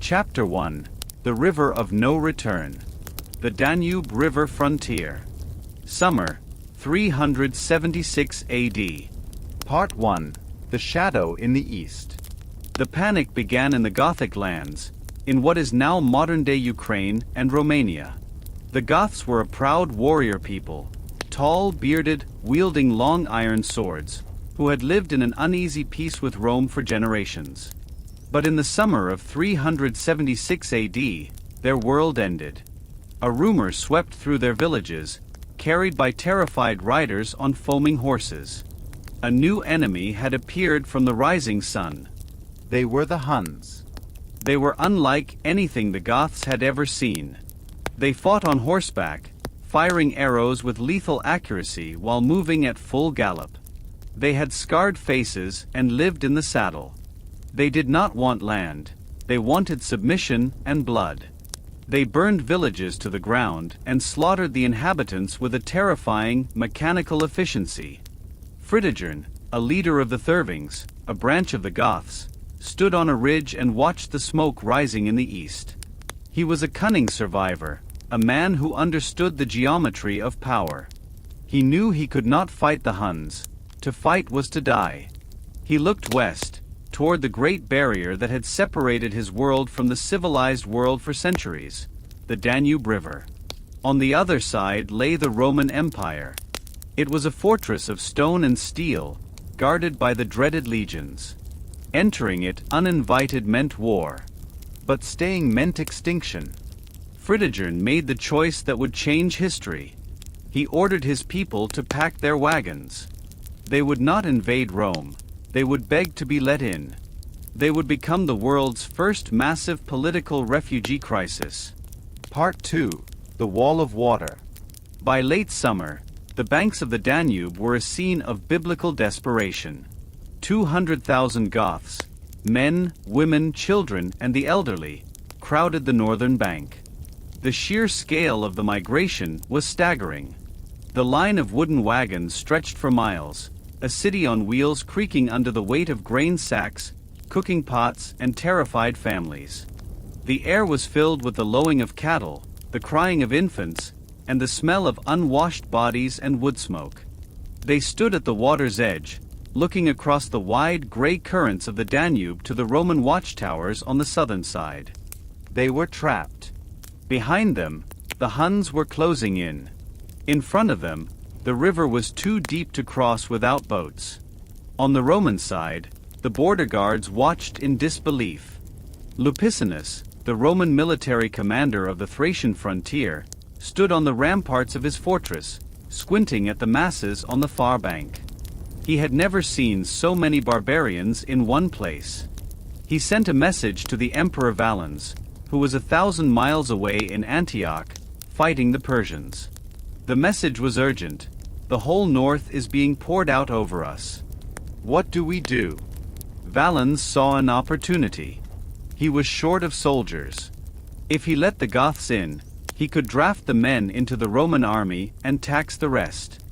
Chapter 1: The River of No Return. The Danube River Frontier. Summer, 376 AD. Part 1: The Shadow in the East. The panic began in the Gothic lands, in what is now modern-day Ukraine and Romania. The Goths were a proud warrior people, tall, bearded, wielding long iron swords, who had lived in an uneasy peace with Rome for generations. But in the summer of 376 AD, their world ended. A rumor swept through their villages, carried by terrified riders on foaming horses. A new enemy had appeared from the rising sun. They were the Huns. They were unlike anything the Goths had ever seen. They fought on horseback, firing arrows with lethal accuracy while moving at full gallop. They had scarred faces and lived in the saddle. They did not want land, they wanted submission and blood. They burned villages to the ground and slaughtered the inhabitants with a terrifying, mechanical efficiency. Fritigern, a leader of the Thervings, a branch of the Goths, stood on a ridge and watched the smoke rising in the east. He was a cunning survivor, a man who understood the geometry of power. He knew he could not fight the Huns. To fight was to die. He looked west, toward the great barrier that had separated his world from the civilized world for centuries, the Danube River. On the other side lay the Roman Empire. It was a fortress of stone and steel, guarded by the dreaded legions. Entering it uninvited meant war, but staying meant extinction. Fritigern made the choice that would change history. He ordered his people to pack their wagons. They would not invade Rome. They would beg to be let in. They would become the world's first massive political refugee crisis. Part 2: The Wall of Water. By late summer, the banks of the Danube were a scene of biblical desperation. 200,000 Goths, men, women, children, and the elderly, crowded the northern bank. The sheer scale of the migration was staggering. The line of wooden wagons stretched for miles, a city on wheels creaking under the weight of grain sacks, cooking pots, and terrified families. The air was filled with the lowing of cattle, the crying of infants, and the smell of unwashed bodies and wood smoke. They stood at the water's edge, looking across the wide gray currents of the Danube to the Roman watchtowers on the southern side. They were trapped. Behind them, the Huns were closing in. In front of them, the river was too deep to cross without boats. On the Roman side, the border guards watched in disbelief. Lupicinus, the Roman military commander of the Thracian frontier, stood on the ramparts of his fortress, squinting at the masses on the far bank. He had never seen so many barbarians in one place. He sent a message to the Emperor Valens, who was 1,000 miles away in Antioch, fighting the Persians. The message was urgent. The whole north is being poured out over us. What do we do? Valens saw an opportunity. He was short of soldiers. If he let the Goths in, he could draft the men into the Roman army and tax the rest.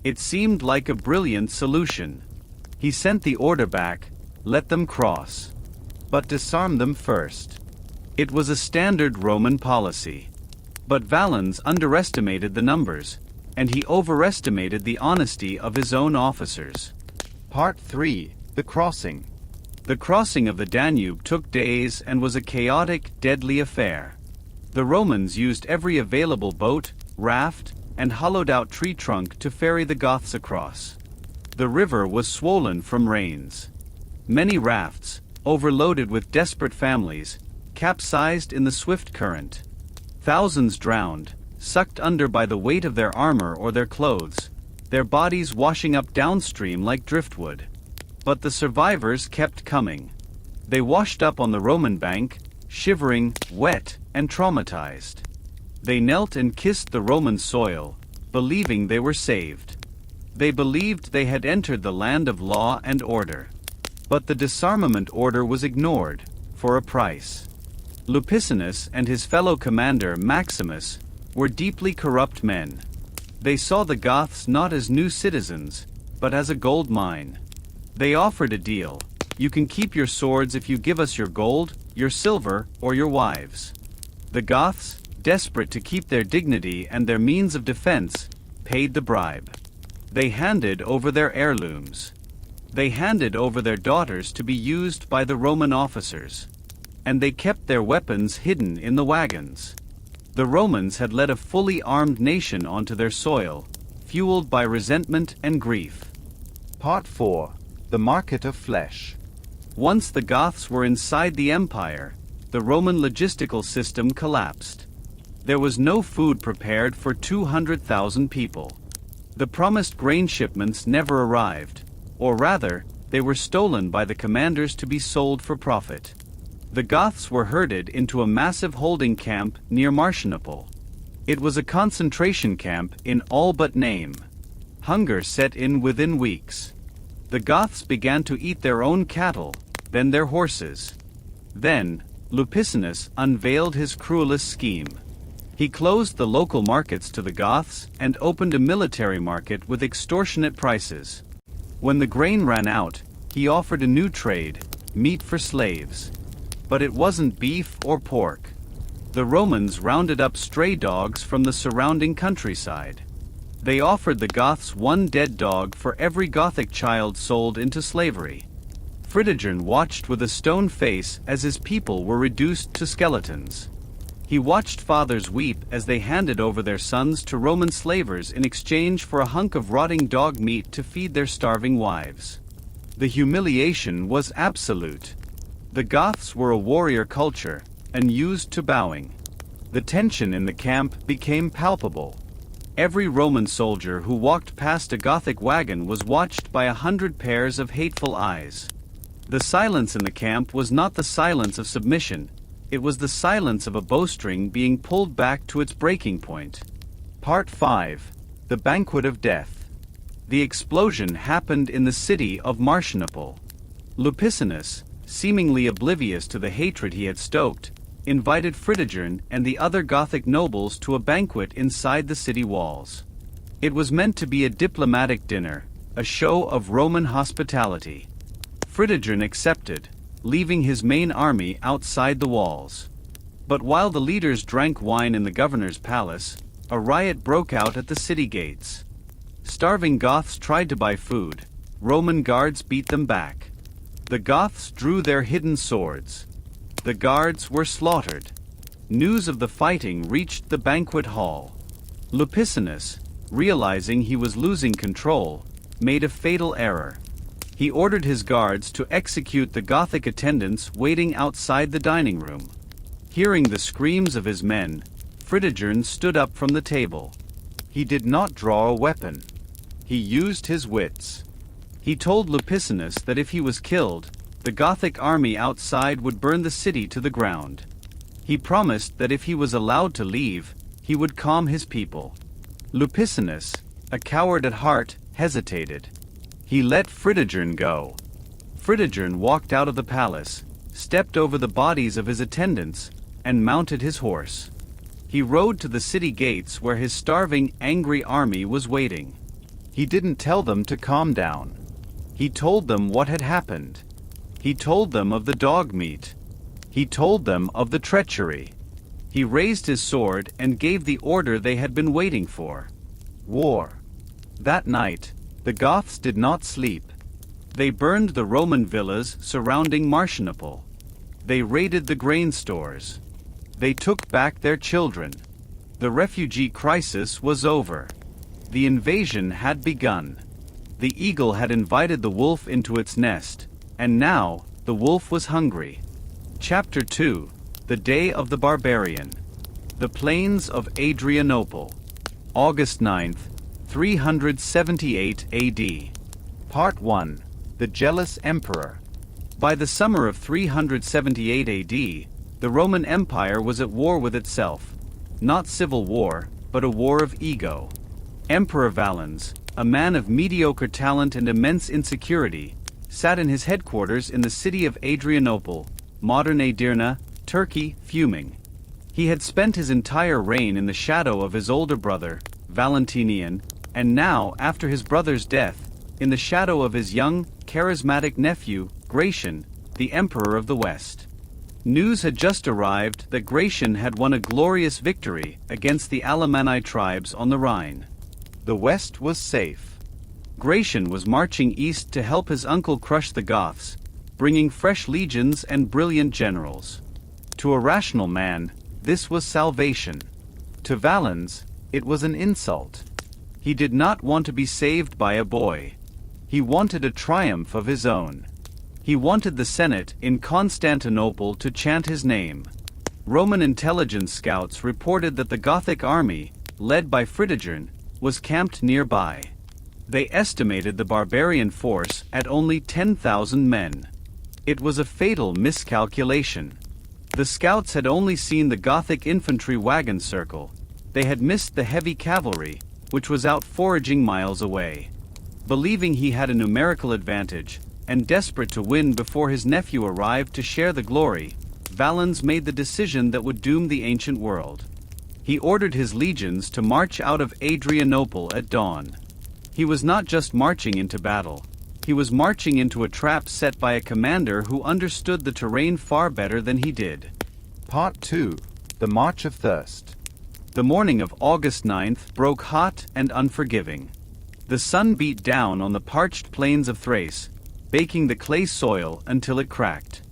It seemed like a brilliant solution. He sent the order back, let them cross. But disarm them first. It was a standard Roman policy. But Valens underestimated the numbers, and he overestimated the honesty of his own officers. Part 3: The Crossing. The crossing of the Danube took days and was a chaotic, deadly affair. The Romans used every available boat, raft, and hollowed-out tree trunk to ferry the Goths across. The river was swollen from rains. Many rafts, overloaded with desperate families, capsized in the swift current. Thousands drowned, sucked under by the weight of their armor or their clothes, their bodies washing up downstream like driftwood. But the survivors kept coming. They washed up on the Roman bank, shivering, wet, and traumatized. They knelt and kissed the Roman soil, believing they were saved. They believed they had entered the land of law and order. But the disarmament order was ignored, for a price. Lupicinus and his fellow commander Maximus were deeply corrupt men. They saw the Goths not as new citizens, but as a gold mine. They offered a deal: you can keep your swords if you give us your gold, your silver, or your wives. The Goths, desperate to keep their dignity and their means of defense, paid the bribe. They handed over their heirlooms. They handed over their daughters to be used by the Roman officers. And they kept their weapons hidden in the wagons. The Romans had led a fully armed nation onto their soil, fueled by resentment and grief. Part 4. The Market of Flesh. Once the Goths were inside the empire, the Roman logistical system collapsed. There was no food prepared for 200,000 people. The promised grain shipments never arrived, or rather, they were stolen by the commanders to be sold for profit. The Goths were herded into a massive holding camp near Marcianople. It was a concentration camp in all but name. Hunger set in within weeks. The Goths began to eat their own cattle, then their horses. Then, Lupicinus unveiled his cruelest scheme. He closed the local markets to the Goths and opened a military market with extortionate prices. When the grain ran out, he offered a new trade, meat for slaves. But it wasn't beef or pork. The Romans rounded up stray dogs from the surrounding countryside. They offered the Goths one dead dog for every Gothic child sold into slavery. Fritigern watched with a stone face as his people were reduced to skeletons. He watched fathers weep as they handed over their sons to Roman slavers in exchange for a hunk of rotting dog meat to feed their starving wives. The humiliation was absolute. The Goths were a warrior culture, unused to bowing. The tension in the camp became palpable. Every Roman soldier who walked past a Gothic wagon was watched by 100 pairs of hateful eyes. The silence in the camp was not the silence of submission, it was the silence of a bowstring being pulled back to its breaking point. Part 5. The Banquet of Death. The explosion happened in the city of Marcianople. Lupicinus, seemingly oblivious to the hatred he had stoked, invited Fritigern and the other Gothic nobles to a banquet inside the city walls. It was meant to be a diplomatic dinner, a show of Roman hospitality. Fritigern accepted, leaving his main army outside the walls. But while the leaders drank wine in the governor's palace, a riot broke out at the city gates. Starving Goths tried to buy food. Roman guards beat them back. The Goths drew their hidden swords. The guards were slaughtered. News of the fighting reached the banquet hall. Lupicinus, realizing he was losing control, made a fatal error. He ordered his guards to execute the Gothic attendants waiting outside the dining room. Hearing the screams of his men, Fritigern stood up from the table. He did not draw a weapon. He used his wits. He told Lupicinus that if he was killed, the Gothic army outside would burn the city to the ground. He promised that if he was allowed to leave, he would calm his people. Lupicinus, a coward at heart, hesitated. He let Fritigern go. Fritigern walked out of the palace, stepped over the bodies of his attendants, and mounted his horse. He rode to the city gates where his starving, angry army was waiting. He didn't tell them to calm down. He told them what had happened. He told them of the dog meat. He told them of the treachery. He raised his sword and gave the order they had been waiting for. War. That night, the Goths did not sleep. They burned the Roman villas surrounding Marcianople. They raided the grain stores. They took back their children. The refugee crisis was over. The invasion had begun. The eagle had invited the wolf into its nest, and now the wolf was hungry. Chapter 2. The Day of the Barbarian. The Plains of Adrianople. August 9th, 378 AD. Part 1. The Jealous Emperor. By the summer of 378 AD, the Roman Empire was at war with itself. Not civil war, but a war of ego. Emperor Valens, a man of mediocre talent and immense insecurity, sat in his headquarters in the city of Adrianople, modern Edirne, Turkey, fuming. He had spent his entire reign in the shadow of his older brother, Valentinian, and now, after his brother's death, in the shadow of his young, charismatic nephew, Gratian, the Emperor of the West. News had just arrived that Gratian had won a glorious victory against the Alemanni tribes on the Rhine. The West was safe. Gratian was marching east to help his uncle crush the Goths, bringing fresh legions and brilliant generals. To a rational man, this was salvation. To Valens, it was an insult. He did not want to be saved by a boy. He wanted a triumph of his own. He wanted the Senate in Constantinople to chant his name. Roman intelligence scouts reported that the Gothic army, led by Fritigern, was camped nearby. They estimated the barbarian force at only 10,000 men. It was a fatal miscalculation. The scouts had only seen the Gothic infantry wagon circle. They had missed the heavy cavalry, which was out foraging miles away. Believing he had a numerical advantage, and desperate to win before his nephew arrived to share the glory, Valens made the decision that would doom the ancient world. He ordered his legions to march out of Adrianople at dawn. He was not just marching into battle. He was marching into a trap set by a commander who understood the terrain far better than he did. Part 2. The March of Thirst. The morning of August 9th broke hot and unforgiving. The sun beat down on the parched plains of Thrace, baking the clay soil until it cracked.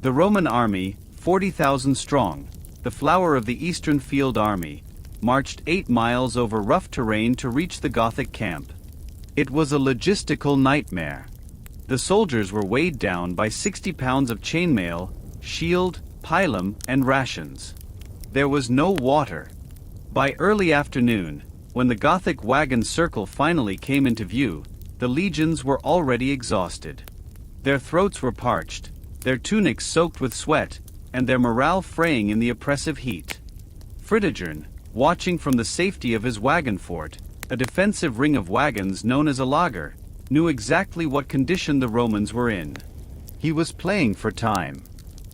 The Roman army, 40,000 strong, the flower of the Eastern Field Army, marched 8 miles over rough terrain to reach the Gothic camp. It was a logistical nightmare. The soldiers were weighed down by 60 pounds of chainmail, shield, pilum, and rations. There was no water. By early afternoon, when the Gothic wagon circle finally came into view, the legions were already exhausted. Their throats were parched, their tunics soaked with sweat, and their morale fraying in the oppressive heat. Fritigern, watching from the safety of his wagon fort, a defensive ring of wagons known as a lager, knew exactly what condition the Romans were in. He was playing for time.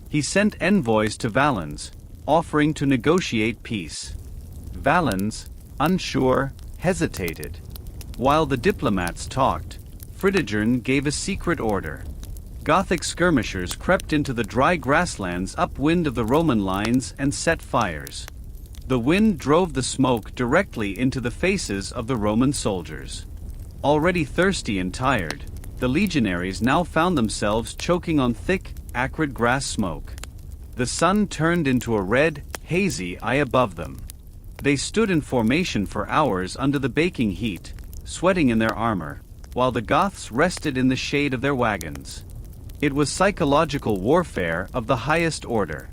He sent envoys to Valens, offering to negotiate peace. Valens, unsure, hesitated. While the diplomats talked, Fritigern gave a secret order. Gothic skirmishers crept into the dry grasslands upwind of the Roman lines and set fires. The wind drove the smoke directly into the faces of the Roman soldiers. Already thirsty and tired, the legionaries now found themselves choking on thick, acrid grass smoke. The sun turned into a red, hazy eye above them. They stood in formation for hours under the baking heat, sweating in their armor, while the Goths rested in the shade of their wagons. It was psychological warfare of the highest order.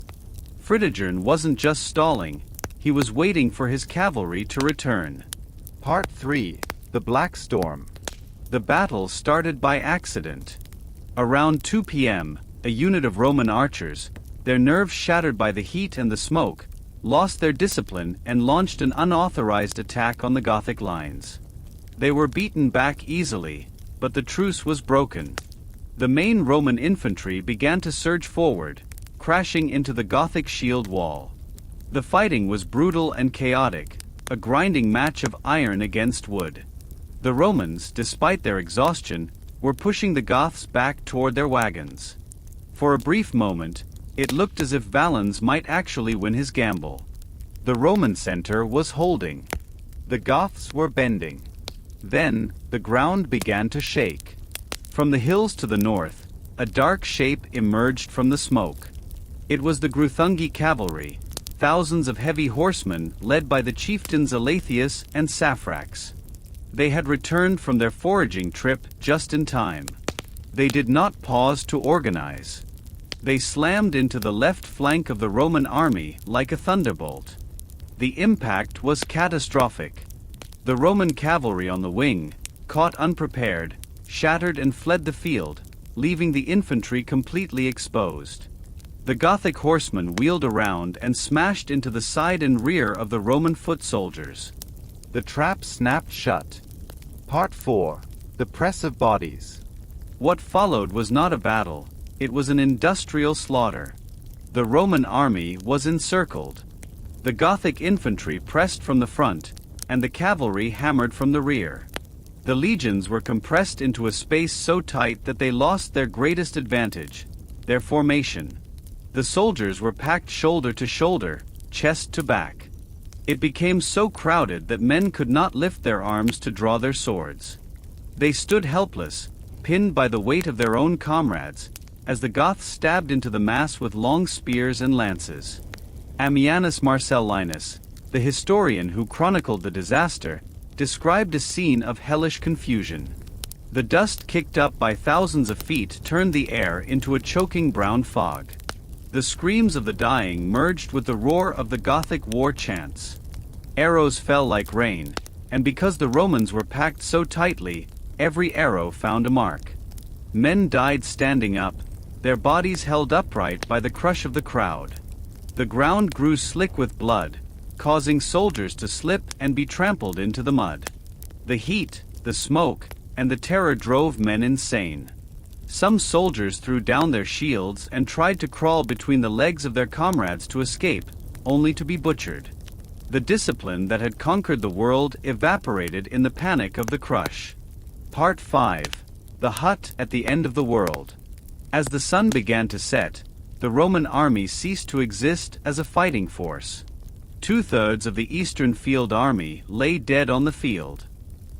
Fritigern wasn't just stalling, he was waiting for his cavalry to return. Part 3. The Black Storm. The battle started by accident. Around 2 p.m., a unit of Roman archers, their nerves shattered by the heat and the smoke, lost their discipline and launched an unauthorized attack on the Gothic lines. They were beaten back easily, but the truce was broken. The main Roman infantry began to surge forward, crashing into the Gothic shield wall. The fighting was brutal and chaotic, a grinding match of iron against wood. The Romans, despite their exhaustion, were pushing the Goths back toward their wagons. For a brief moment, it looked as if Valens might actually win his gamble. The Roman center was holding. The Goths were bending. Then, the ground began to shake. From the hills to the north, a dark shape emerged from the smoke. It was the Gruthungi cavalry, thousands of heavy horsemen led by the chieftains Elatheus and Saphrax. They had returned from their foraging trip just in time. They did not pause to organize. They slammed into the left flank of the Roman army like a thunderbolt. The impact was catastrophic. The Roman cavalry on the wing, caught unprepared, shattered and fled the field, leaving the infantry completely exposed. The Gothic horsemen wheeled around and smashed into the side and rear of the Roman foot soldiers. The trap snapped shut. Part 4. The Press of Bodies. What followed was not a battle. It was an industrial slaughter. The Roman army was encircled. The Gothic infantry pressed from the front, and the cavalry hammered from the rear. The legions were compressed into a space so tight that they lost their greatest advantage, their formation. The soldiers were packed shoulder to shoulder, chest to back. It became so crowded that men could not lift their arms to draw their swords. They stood helpless, pinned by the weight of their own comrades, as the Goths stabbed into the mass with long spears and lances. Ammianus Marcellinus, the historian who chronicled the disaster, described a scene of hellish confusion. The dust kicked up by thousands of feet turned the air into a choking brown fog. The screams of the dying merged with the roar of the Gothic war chants. Arrows fell like rain, and because the Romans were packed so tightly, every arrow found a mark. Men died standing up, their bodies held upright by the crush of the crowd. The ground grew slick with blood, causing soldiers to slip and be trampled into the mud. The heat, the smoke, and the terror drove men insane. Some soldiers threw down their shields and tried to crawl between the legs of their comrades to escape, only to be butchered. The discipline that had conquered the world evaporated in the panic of the crush. Part 5. The Hut at the End of the World. As the sun began to set, the Roman army ceased to exist as a fighting force. 2/3 of the Eastern Field Army lay dead on the field.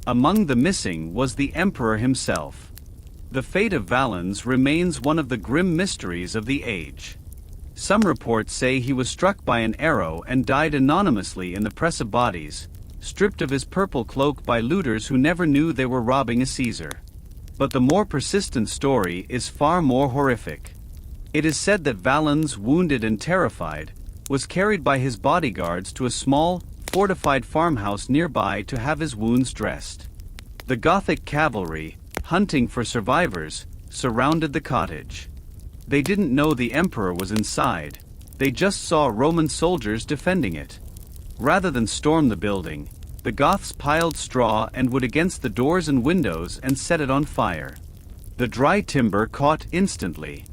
Among the missing was the emperor himself. The fate of Valens remains one of the grim mysteries of the age. Some reports say he was struck by an arrow and died anonymously in the press of bodies, stripped of his purple cloak by looters who never knew they were robbing a Caesar. But the more persistent story is far more horrific. It is said that Valens, wounded and terrified, was carried by his bodyguards to a small, fortified farmhouse nearby to have his wounds dressed. The Gothic cavalry, hunting for survivors, surrounded the cottage. They didn't know the emperor was inside, they just saw Roman soldiers defending it. Rather than storm the building, the Goths piled straw and wood against the doors and windows and set it on fire. The dry timber caught instantly.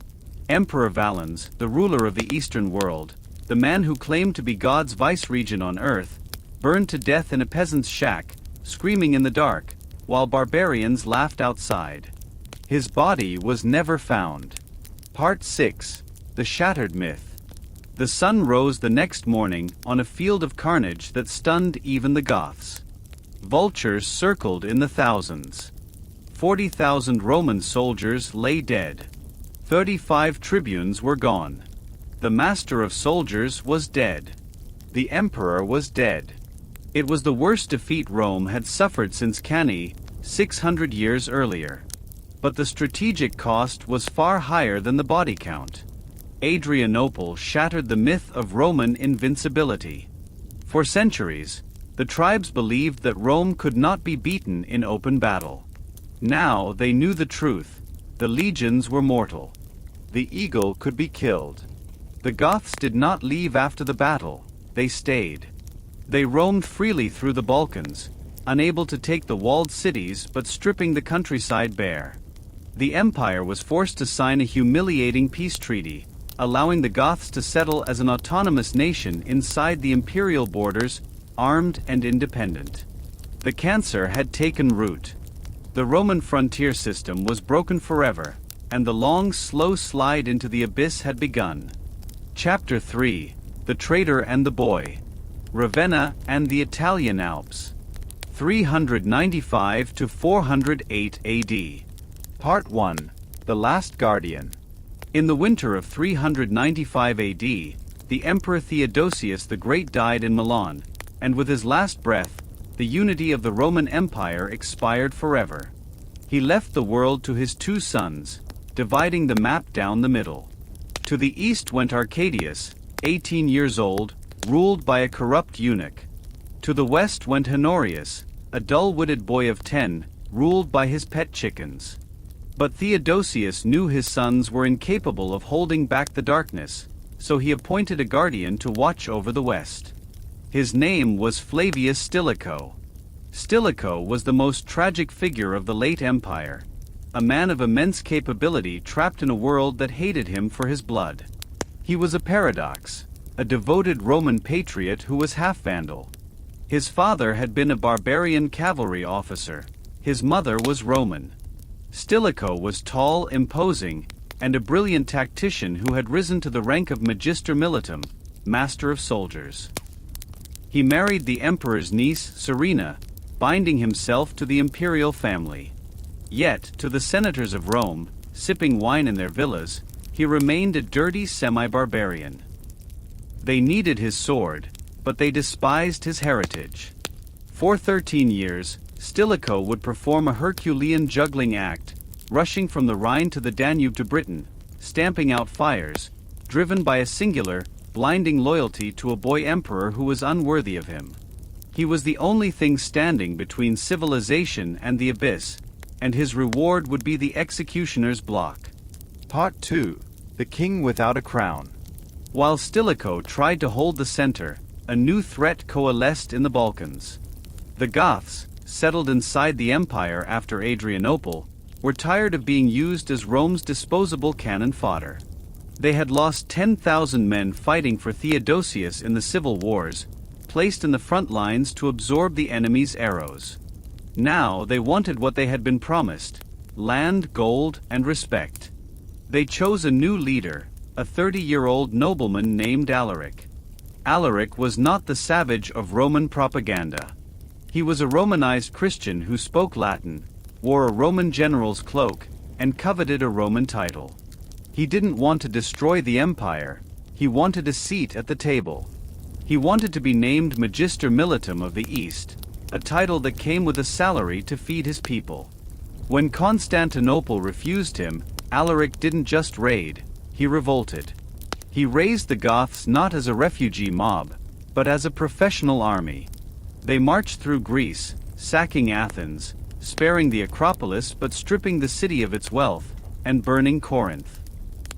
Emperor Valens, the ruler of the Eastern world, the man who claimed to be God's vice-regent on earth, burned to death in a peasant's shack, screaming in the dark, while barbarians laughed outside. His body was never found. Part 6. The Shattered Myth. The sun rose the next morning on a field of carnage that stunned even the Goths. Vultures circled in the thousands. 40,000 Roman soldiers lay dead. 35 tribunes were gone. The master of soldiers was dead. The emperor was dead. It was the worst defeat Rome had suffered since Cannae, 600 years earlier. But the strategic cost was far higher than the body count. Adrianople shattered the myth of Roman invincibility. For centuries, the tribes believed that Rome could not be beaten in open battle. Now they knew the truth. The legions were mortal. The eagle could be killed. The Goths did not leave after the battle, they stayed. They roamed freely through the Balkans, unable to take the walled cities but stripping the countryside bare. The empire was forced to sign a humiliating peace treaty, allowing the Goths to settle as an autonomous nation inside the imperial borders, armed and independent. The cancer had taken root. The Roman frontier system was broken forever, and the long, slow slide into the abyss had begun. Chapter 3. The Traitor and the Boy. Ravenna and the Italian Alps. 395 to 408 AD. Part 1. The Last Guardian. In the winter of 395 AD, the Emperor Theodosius the Great died in Milan, and with his last breath, the unity of the Roman Empire expired forever. He left the world to his two sons, dividing the map down the middle. To the east went Arcadius, 18 years old, ruled by a corrupt eunuch. To the west went Honorius, a dull-witted boy of 10, ruled by his pet chickens. But Theodosius knew his sons were incapable of holding back the darkness, so he appointed a guardian to watch over the west. His name was Flavius Stilicho. Stilicho was the most tragic figure of the late empire, a man of immense capability trapped in a world that hated him for his blood. He was a paradox, a devoted Roman patriot who was half Vandal. His father had been a barbarian cavalry officer, his mother was Roman. Stilicho was tall, imposing, and a brilliant tactician who had risen to the rank of Magister Militum, Master of Soldiers. He married the emperor's niece, Serena, binding himself to the imperial family. Yet, to the senators of Rome, sipping wine in their villas, he remained a dirty semi-barbarian. They needed his sword, but they despised his heritage. For 13 years, Stilicho would perform a Herculean juggling act, rushing from the Rhine to the Danube to Britain, stamping out fires, driven by a singular, blinding loyalty to a boy emperor who was unworthy of him. He was the only thing standing between civilization and the abyss, and his reward would be the executioner's block. Part 2. The King Without a Crown. While Stilicho tried to hold the center, a new threat coalesced in the Balkans. The Goths, settled inside the empire after Adrianople, were tired of being used as Rome's disposable cannon fodder. They had lost 10,000 men fighting for Theodosius in the civil wars, placed in the front lines to absorb the enemy's arrows. Now they wanted what they had been promised: land, gold, and respect. They chose a new leader, a 30-year-old nobleman named Alaric. Alaric was not the savage of Roman propaganda. He was a Romanized Christian who spoke Latin, wore a Roman general's cloak, and coveted a Roman title. He didn't want to destroy the empire, he wanted a seat at the table. He wanted to be named Magister Militum of the East, a title that came with a salary to feed his people. When Constantinople refused him, Alaric didn't just raid, he revolted. He raised the Goths not as a refugee mob, but as a professional army. They marched through Greece, sacking Athens, sparing the Acropolis but stripping the city of its wealth, and burning Corinth.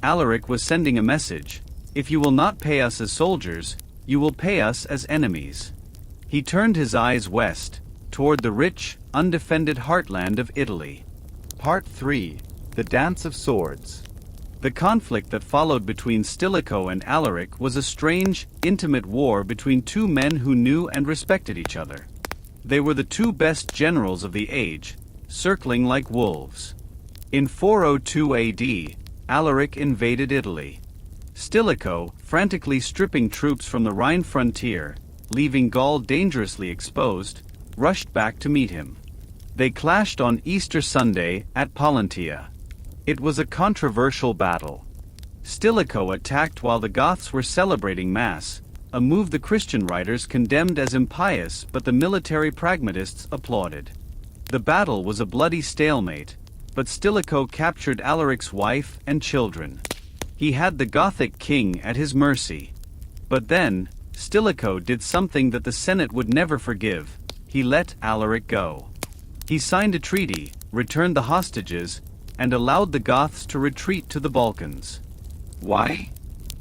Alaric was sending a message: if you will not pay us as soldiers, you will pay us as enemies. He turned his eyes west, toward the rich, undefended heartland of Italy. Part 3. The Dance of Swords. The conflict that followed between Stilicho and Alaric was a strange, intimate war between two men who knew and respected each other. They were the two best generals of the age, circling like wolves. In 402 AD, Alaric invaded Italy. Stilicho, frantically stripping troops from the Rhine frontier, leaving Gaul dangerously exposed, rushed back to meet him. They clashed on Easter Sunday at Pollentia. It was a controversial battle. Stilicho attacked while the Goths were celebrating Mass, a move the Christian writers condemned as impious but the military pragmatists applauded. The battle was a bloody stalemate, but Stilicho captured Alaric's wife and children. He had the Gothic king at his mercy. But then, Stilicho did something that the Senate would never forgive: he let Alaric go. He signed a treaty, returned the hostages, and allowed the Goths to retreat to the Balkans. Why?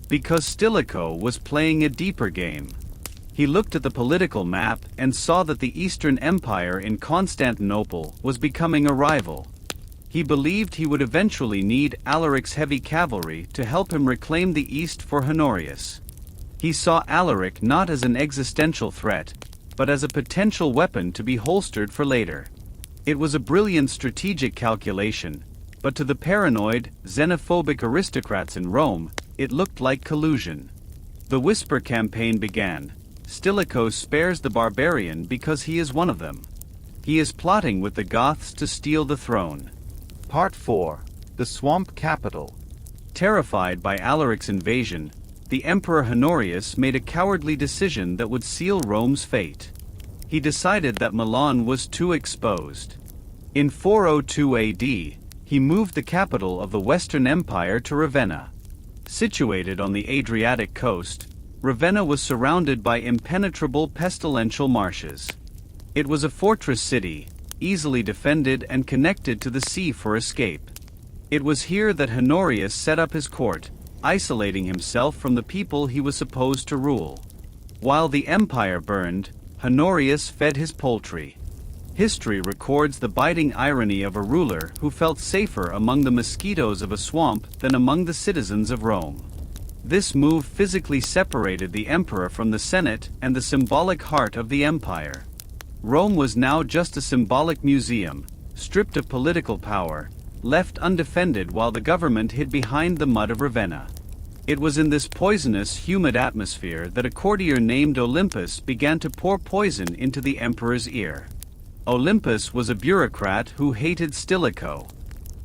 Because Stilicho was playing a deeper game. He looked at the political map and saw that the Eastern Empire in Constantinople was becoming a rival. He believed he would eventually need Alaric's heavy cavalry to help him reclaim the East for Honorius. He saw Alaric not as an existential threat, but as a potential weapon to be holstered for later. It was a brilliant strategic calculation, but to the paranoid, xenophobic aristocrats in Rome, it looked like collusion. The Whisper campaign began. Stilicho spares the barbarian because he is one of them. He is plotting with the Goths to steal the throne. Part 4. The Swamp Capital. Terrified by Alaric's invasion, the Emperor Honorius made a cowardly decision that would seal Rome's fate. He decided that Milan was too exposed. In 402 AD, he moved the capital of the Western Empire to Ravenna. Situated on the Adriatic coast, Ravenna was surrounded by impenetrable pestilential marshes. It was a fortress city, easily defended and connected to the sea for escape. It was here that Honorius set up his court, isolating himself from the people he was supposed to rule. While the empire burned, Honorius fed his poultry. History records the biting irony of a ruler who felt safer among the mosquitoes of a swamp than among the citizens of Rome. This move physically separated the emperor from the Senate and the symbolic heart of the empire. Rome was now just a symbolic museum, stripped of political power, left undefended while the government hid behind the mud of Ravenna. It was in this poisonous, humid atmosphere that a courtier named Olympus began to pour poison into the emperor's ear. Olympus was a bureaucrat who hated Stilicho.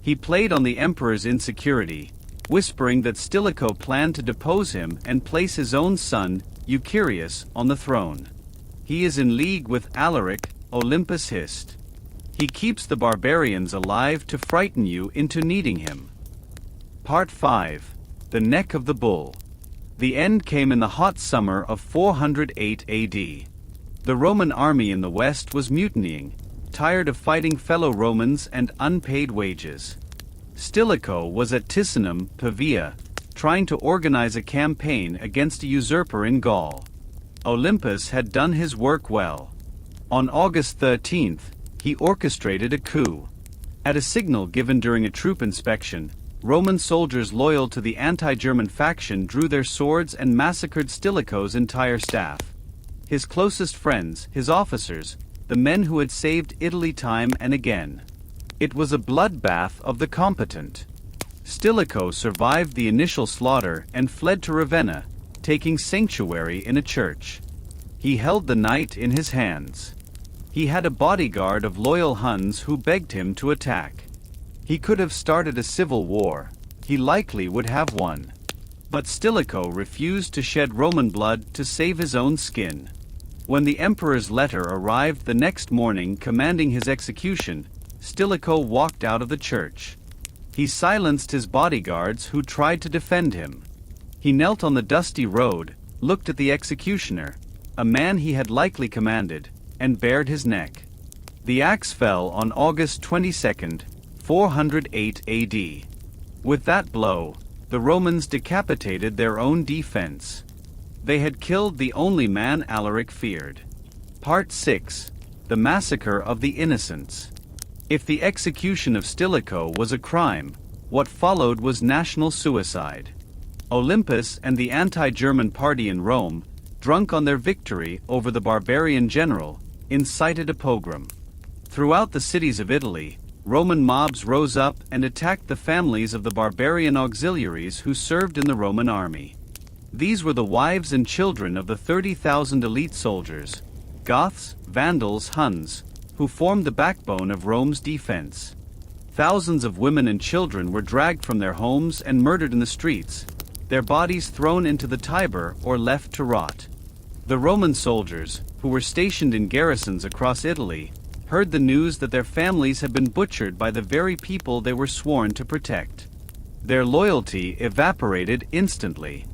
He played on the emperor's insecurity, whispering that Stilicho planned to depose him and place his own son, Eucherius, on the throne. He is in league with Alaric, Olympus hissed. He keeps the barbarians alive to frighten you into needing him. Part 5. The Neck of the Bull. The end came in the hot summer of 408 AD. The Roman army in the west was mutinying, tired of fighting fellow Romans and unpaid wages. Stilicho was at Ticinum, Pavia, trying to organize a campaign against a usurper in Gaul. Olympus had done his work well. On August 13th, he orchestrated a coup. At a signal given during a troop inspection, Roman soldiers loyal to the anti-German faction drew their swords and massacred Stilicho's entire staff. His closest friends, his officers, the men who had saved Italy time and again. It was a bloodbath of the competent. Stilicho survived the initial slaughter and fled to Ravenna, taking sanctuary in a church. He held the night in his hands. He had a bodyguard of loyal Huns who begged him to attack. He could have started a civil war. He likely would have won. But Stilicho refused to shed Roman blood to save his own skin. When the emperor's letter arrived the next morning commanding his execution, Stilicho walked out of the church. He silenced his bodyguards who tried to defend him. He knelt on the dusty road, looked at the executioner, a man he had likely commanded, and bared his neck. The axe fell on August 22, 408 AD. With that blow, the Romans decapitated their own defense. They had killed the only man Alaric feared. Part 6. The Massacre of the Innocents. If the execution of Stilicho was a crime, what followed was national suicide. Olympus and the anti-German party in Rome, drunk on their victory over the barbarian general, incited a pogrom. Throughout the cities of Italy, Roman mobs rose up and attacked the families of the barbarian auxiliaries who served in the Roman army. These were the wives and children of the 30,000 elite soldiers, Goths, Vandals, Huns, who formed the backbone of Rome's defense. Thousands of women and children were dragged from their homes and murdered in the streets, their bodies thrown into the Tiber or left to rot. The Roman soldiers, who were stationed in garrisons across Italy, heard the news that their families had been butchered by the very people they were sworn to protect. Their loyalty evaporated instantly.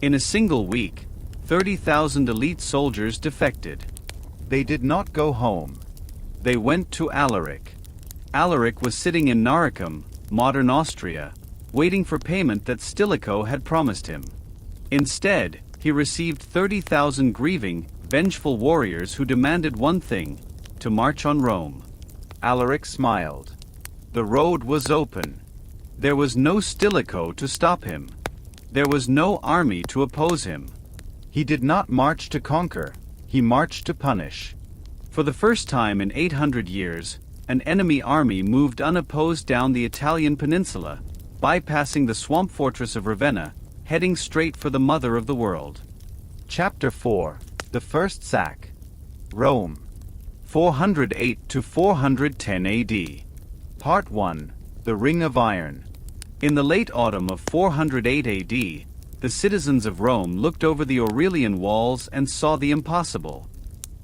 In a single week, 30,000 elite soldiers defected. They did not go home. They went to Alaric. Alaric was sitting in Noricum, modern Austria, waiting for payment that Stilicho had promised him. Instead, he received 30,000 grieving, vengeful warriors who demanded one thing: to march on Rome. Alaric smiled. The road was open. There was no Stilicho to stop him. There was no army to oppose him. He did not march to conquer, he marched to punish. For the first time in 800 years, an enemy army moved unopposed down the Italian peninsula, bypassing the swamp fortress of Ravenna, heading straight for the mother of the world. Chapter 4. The First Sack. Rome. 408 to 410 AD. Part 1. The Ring of Iron. In the late autumn of 408 AD, the citizens of Rome looked over the Aurelian walls and saw the impossible.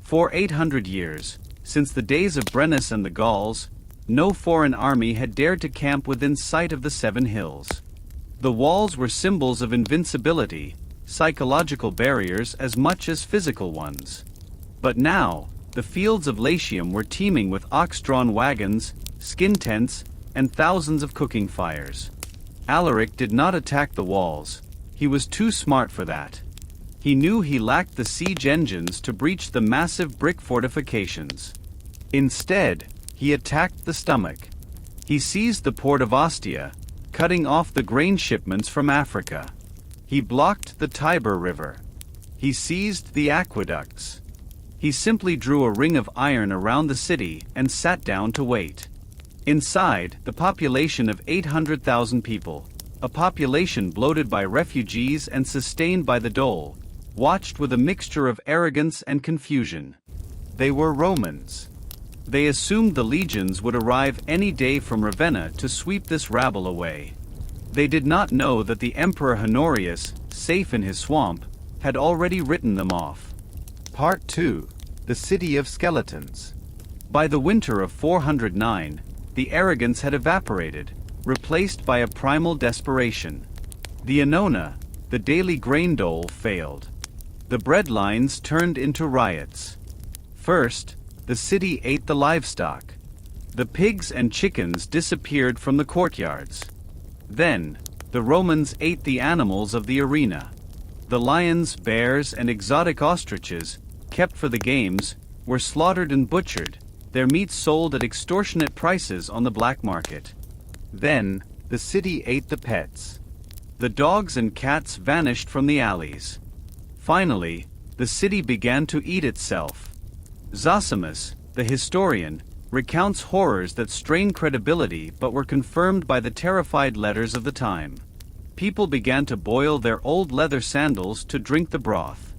For 800 years, since the days of Brennus and the Gauls, no foreign army had dared to camp within sight of the Seven Hills. The walls were symbols of invincibility, psychological barriers as much as physical ones. But now, the fields of Latium were teeming with ox-drawn wagons, skin tents, and thousands of cooking fires. Alaric did not attack the walls. He was too smart for that. He knew he lacked the siege engines to breach the massive brick fortifications. Instead, he attacked the stomach. He seized the port of Ostia, cutting off the grain shipments from Africa. He blocked the Tiber River. He seized the aqueducts. He simply drew a ring of iron around the city and sat down to wait. Inside, the population of 800,000 people, a population bloated by refugees and sustained by the dole, watched with a mixture of arrogance and confusion. They were Romans. They assumed the legions would arrive any day from Ravenna to sweep this rabble away. They did not know that the Emperor Honorius, safe in his swamp, had already written them off. Part 2. The City of Skeletons. By the winter of 409, the arrogance had evaporated, replaced by a primal desperation. The annona, the daily grain dole, failed. The bread lines turned into riots. First, the city ate the livestock. The pigs and chickens disappeared from the courtyards. Then, the Romans ate the animals of the arena. The lions, bears, and exotic ostriches, kept for the games, were slaughtered and butchered, their meat sold at extortionate prices on the black market. Then, the city ate the pets. The dogs and cats vanished from the alleys. Finally, the city began to eat itself. Zosimus, the historian, recounts horrors that strain credibility but were confirmed by the terrified letters of the time. People began to boil their old leather sandals to drink the broth.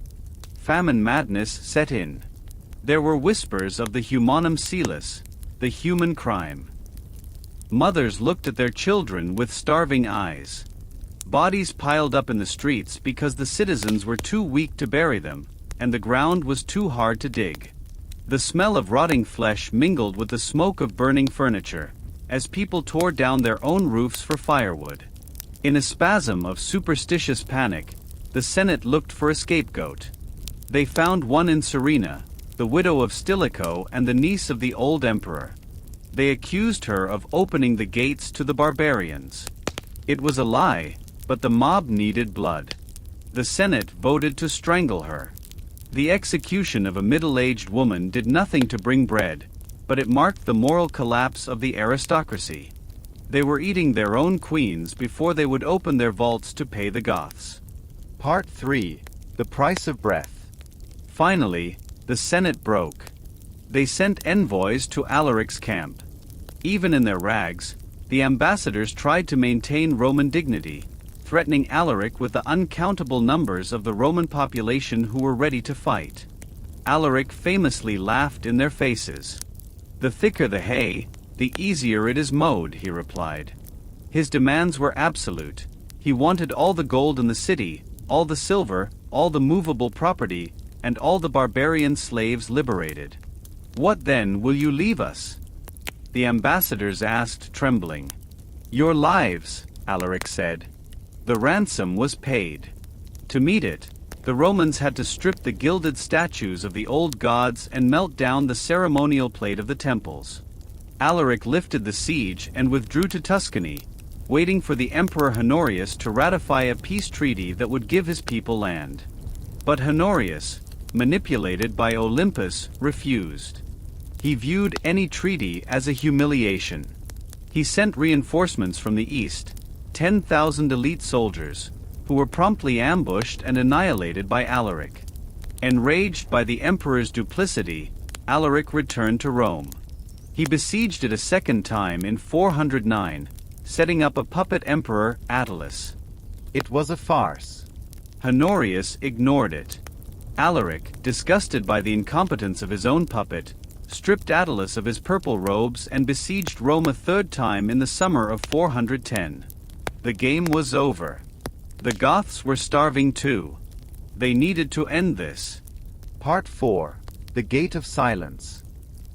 Famine madness set in. There were whispers of the humanum silus, the human crime. Mothers looked at their children with starving eyes. Bodies piled up in the streets because the citizens were too weak to bury them, and the ground was too hard to dig. The smell of rotting flesh mingled with the smoke of burning furniture, as people tore down their own roofs for firewood. In a spasm of superstitious panic, the Senate looked for a scapegoat. They found one in Serena, the widow of Stilicho and the niece of the old emperor. They accused her of opening the gates to the barbarians. It was a lie, but the mob needed blood. The Senate voted to strangle her. The execution of a middle-aged woman did nothing to bring bread, but it marked the moral collapse of the aristocracy. They were eating their own queens before they would open their vaults to pay the Goths. Part 3. The Price of Breath. Finally, the Senate broke. They sent envoys to Alaric's camp. Even in their rags, the ambassadors tried to maintain Roman dignity, threatening Alaric with the uncountable numbers of the Roman population who were ready to fight. Alaric famously laughed in their faces. "The thicker the hay, the easier it is mowed," he replied. His demands were absolute. He wanted all the gold in the city, all the silver, all the movable property, and all the barbarian slaves liberated. "What then will you leave us?" the ambassadors asked, trembling. "Your lives," Alaric said. The ransom was paid. To meet it, the Romans had to strip the gilded statues of the old gods and melt down the ceremonial plate of the temples. Alaric lifted the siege and withdrew to Tuscany, waiting for the Emperor Honorius to ratify a peace treaty that would give his people land. But Honorius, manipulated by Olympus, refused. He viewed any treaty as a humiliation. He sent reinforcements from the east, 10,000 elite soldiers, who were promptly ambushed and annihilated by Alaric. Enraged by the emperor's duplicity, Alaric returned to Rome. He besieged it a second time in 409, setting up a puppet emperor, Attalus. It was a farce. Honorius ignored it. Alaric, disgusted by the incompetence of his own puppet, stripped Attalus of his purple robes and besieged Rome a third time in the summer of 410. The game was over. The Goths were starving too. They needed to end this. Part 4. The Gate of Silence.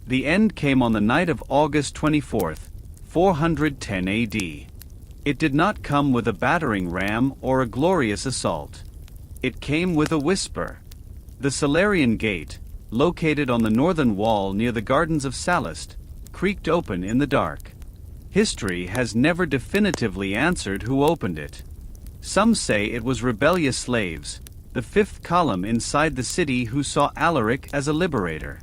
The end came on the night of August 24th, 410 AD. It did not come with a battering ram or a glorious assault. It came with a whisper. The Salarian Gate, located on the northern wall near the Gardens of Sallust, creaked open in the dark. History has never definitively answered who opened it. Some say it was rebellious slaves, the fifth column inside the city, who saw Alaric as a liberator.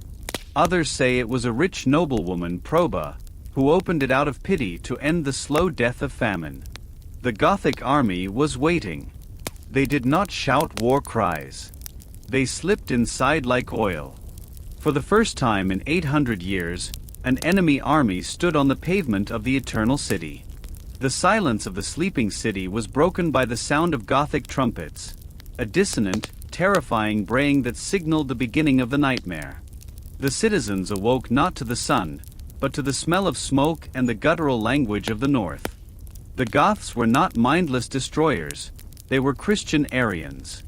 Others say it was a rich noblewoman, Proba, who opened it out of pity to end the slow death of famine. The Gothic army was waiting. They did not shout war cries. They slipped inside like oil. For the first time in 800 years, An enemy army stood on the pavement of the eternal city. The silence of the sleeping city was broken by the sound of Gothic trumpets, a dissonant, terrifying braying that signaled the beginning of the nightmare. The citizens awoke not to the sun, but to the smell of smoke and the guttural language of the north. The Goths were not mindless destroyers, they were Christian Aryans.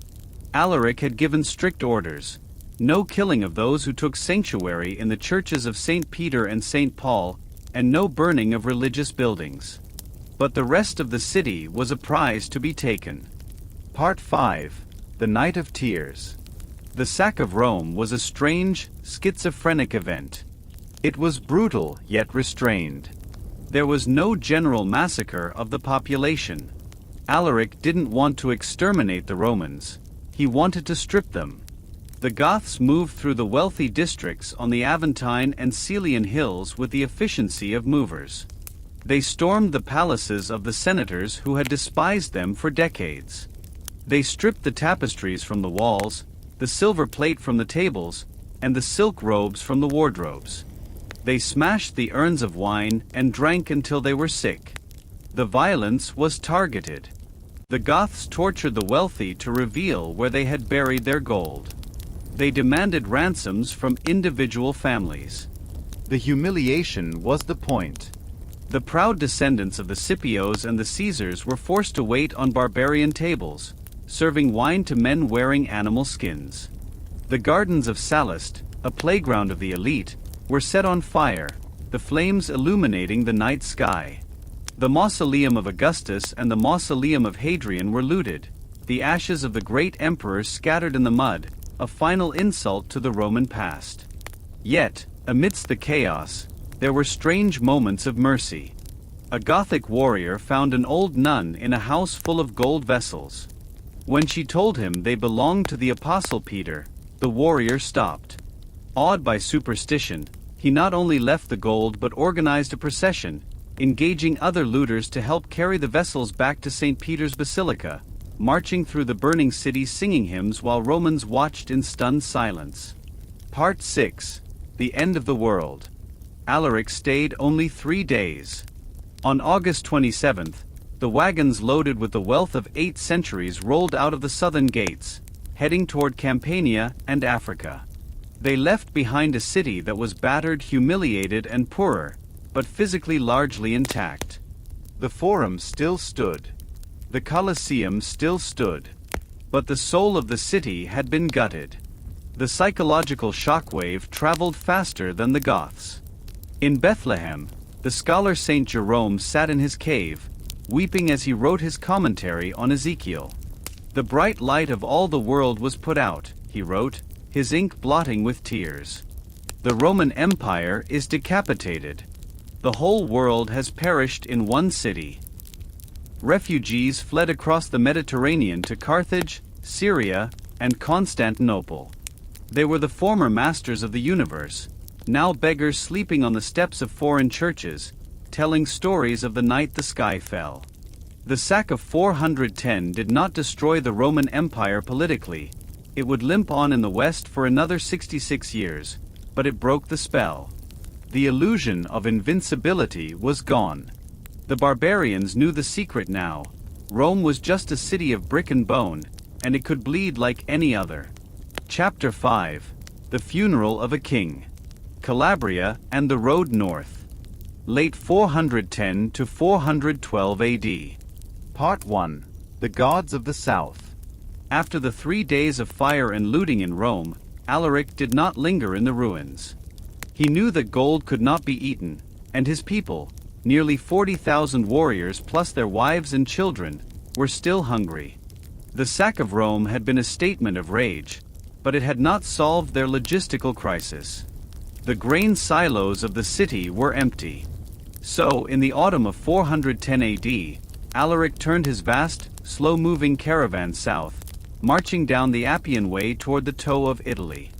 Alaric had given strict orders: no killing of those who took sanctuary in the churches of St. Peter and St. Paul, and no burning of religious buildings. But the rest of the city was a prize to be taken. Part 5. The Night of Tears. The sack of Rome was a strange, schizophrenic event. It was brutal yet restrained. There was no general massacre of the population. Alaric didn't want to exterminate the Romans. He wanted to strip them. The Goths moved through the wealthy districts on the Aventine and Celian hills with the efficiency of movers. They stormed the palaces of the senators who had despised them for decades. They stripped the tapestries from the walls, the silver plate from the tables, and the silk robes from the wardrobes. They smashed the urns of wine and drank until they were sick. The violence was targeted. The Goths tortured the wealthy to reveal where they had buried their gold. They demanded ransoms from individual families. The humiliation was the point. The proud descendants of the Scipios and the Caesars were forced to wait on barbarian tables, serving wine to men wearing animal skins. The gardens of Sallust, a playground of the elite, were set on fire, the flames illuminating the night sky. The mausoleum of Augustus and the mausoleum of Hadrian were looted, the ashes of the great emperors scattered in the mud, a final insult to the Roman past. Yet, amidst the chaos, there were strange moments of mercy. A Gothic warrior found an old nun in a house full of gold vessels. When she told him they belonged to the Apostle Peter, the warrior stopped. Awed by superstition, he not only left the gold but organized a procession, engaging other looters to help carry the vessels back to St. Peter's Basilica, marching through the burning city singing hymns while Romans watched in stunned silence. Part 6. The End of the World. Alaric stayed only 3 days. On August 27th, the wagons loaded with the wealth of 8 centuries rolled out of the southern gates, heading toward Campania and Africa. They left behind a city that was battered, humiliated, and poorer, but physically largely intact. The Forum still stood. The Colosseum still stood. But the soul of the city had been gutted. The psychological shockwave traveled faster than the Goths. In Bethlehem, the scholar Saint Jerome sat in his cave, weeping as he wrote his commentary on Ezekiel. The bright light of all the world was put out, he wrote, his ink blotting with tears. The Roman Empire is decapitated. The whole world has perished in one city. Refugees fled across the Mediterranean to Carthage, Syria, and Constantinople. They were the former masters of the universe, now beggars sleeping on the steps of foreign churches, telling stories of the night the sky fell. The sack of 410 did not destroy the Roman Empire politically. It would limp on in the West for another 66 years, but it broke the spell. The illusion of invincibility was gone. The barbarians knew the secret now. Rome was just a city of brick and bone, and it could bleed like any other. Chapter 5. The Funeral of a King. Calabria and the Road North. Late 410 to 412 AD. Part 1. The Gods of the South. After the 3 days of fire and looting in Rome, Alaric did not linger in the ruins. He knew that gold could not be eaten, and his people, nearly 40,000 warriors plus their wives and children, were still hungry. The sack of Rome had been a statement of rage, but it had not solved their logistical crisis. The grain silos of the city were empty. So, in the autumn of 410 AD, Alaric turned his vast, slow-moving caravan south, marching down the Appian Way toward the toe of Italy.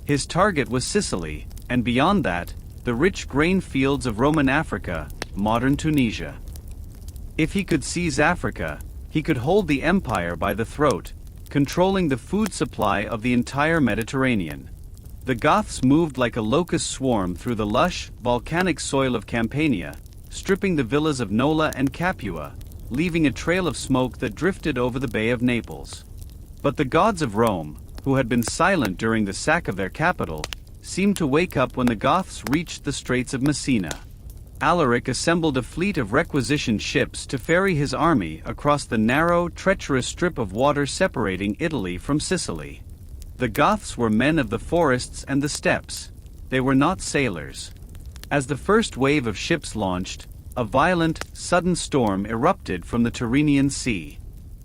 His target was Sicily, and beyond that, the rich grain fields of Roman Africa, modern Tunisia. If he could seize Africa, he could hold the empire by the throat, controlling the food supply of the entire Mediterranean. The Goths moved like a locust swarm through the lush, volcanic soil of Campania, stripping the villas of Nola and Capua, leaving a trail of smoke that drifted over the Bay of Naples. But the gods of Rome, who had been silent during the sack of their capital, seemed to wake up when the Goths reached the Straits of Messina. Alaric assembled a fleet of requisitioned ships to ferry his army across the narrow, treacherous strip of water separating Italy from Sicily. The Goths were men of the forests and the steppes. They were not sailors. As the first wave of ships launched, a violent, sudden storm erupted from the Tyrrhenian Sea.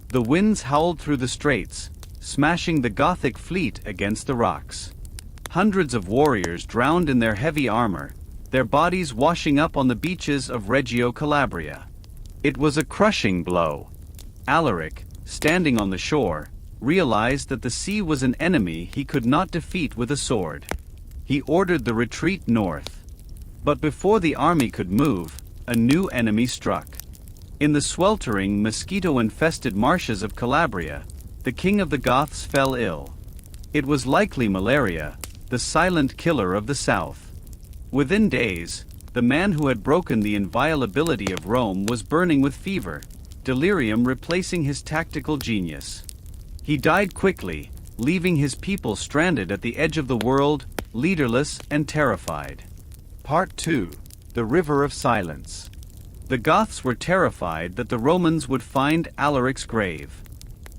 The winds howled through the straits, smashing the Gothic fleet against the rocks. Hundreds of warriors drowned in their heavy armor, their bodies washing up on the beaches of Reggio Calabria. It was a crushing blow. Alaric, standing on the shore, realized that the sea was an enemy he could not defeat with a sword. He ordered the retreat north. But before the army could move, a new enemy struck. In the sweltering, mosquito-infested marshes of Calabria, the king of the Goths fell ill. It was likely malaria, the silent killer of the south. Within days, the man who had broken the inviolability of Rome was burning with fever, delirium replacing his tactical genius. He died quickly, leaving his people stranded at the edge of the world, leaderless and terrified. Part 2. The River of Silence. The Goths were terrified that the Romans would find Alaric's grave.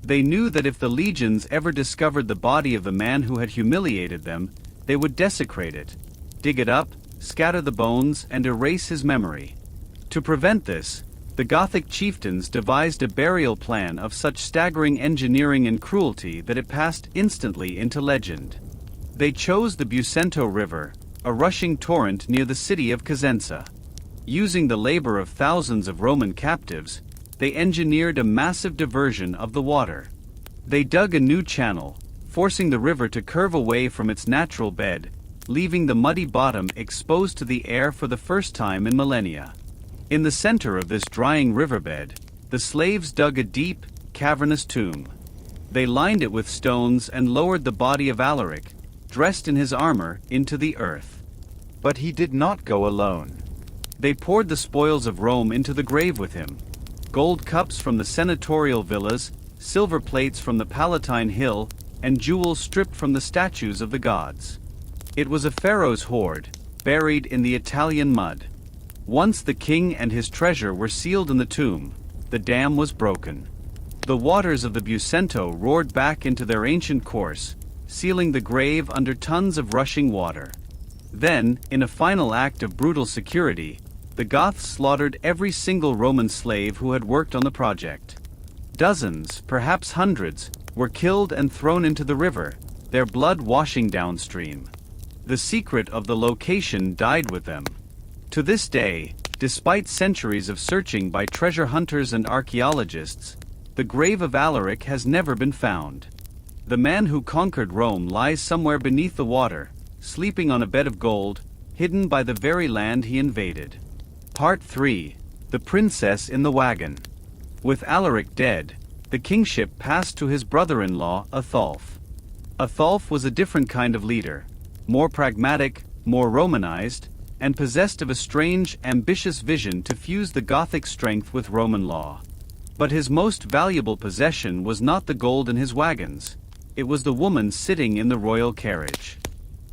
They knew that if the legions ever discovered the body of the man who had humiliated them, they would desecrate it, dig it up, scatter the bones, and erase his memory. To prevent this, the Gothic chieftains devised a burial plan of such staggering engineering and cruelty that it passed instantly into legend. They chose the Busento River, a rushing torrent near the city of Cosenza. Using the labor of thousands of Roman captives, they engineered a massive diversion of the water. They dug a new channel, forcing the river to curve away from its natural bed, leaving the muddy bottom exposed to the air for the first time in millennia. In the center of this drying riverbed, the slaves dug a deep, cavernous tomb. They lined it with stones and lowered the body of Alaric, dressed in his armor, into the earth. But he did not go alone. They poured the spoils of Rome into the grave with him: gold cups from the senatorial villas, silver plates from the Palatine Hill, and jewels stripped from the statues of the gods. It was a pharaoh's hoard, buried in the Italian mud. Once the king and his treasure were sealed in the tomb, the dam was broken. The waters of the Busento roared back into their ancient course, sealing the grave under tons of rushing water. Then, in a final act of brutal security, the Goths slaughtered every single Roman slave who had worked on the project. Dozens, perhaps hundreds, were killed and thrown into the river, their blood washing downstream. The secret of the location died with them. To this day, despite centuries of searching by treasure hunters and archaeologists, the grave of Alaric has never been found. The man who conquered Rome lies somewhere beneath the water, sleeping on a bed of gold, hidden by the very land he invaded. Part 3. The Princess in the Wagon. With Alaric dead, the kingship passed to his brother-in-law, Athalf. Athalf was a different kind of leader, more pragmatic, more Romanized, and possessed of a strange, ambitious vision to fuse the Gothic strength with Roman law. But his most valuable possession was not the gold in his wagons. It was the woman sitting in the royal carriage.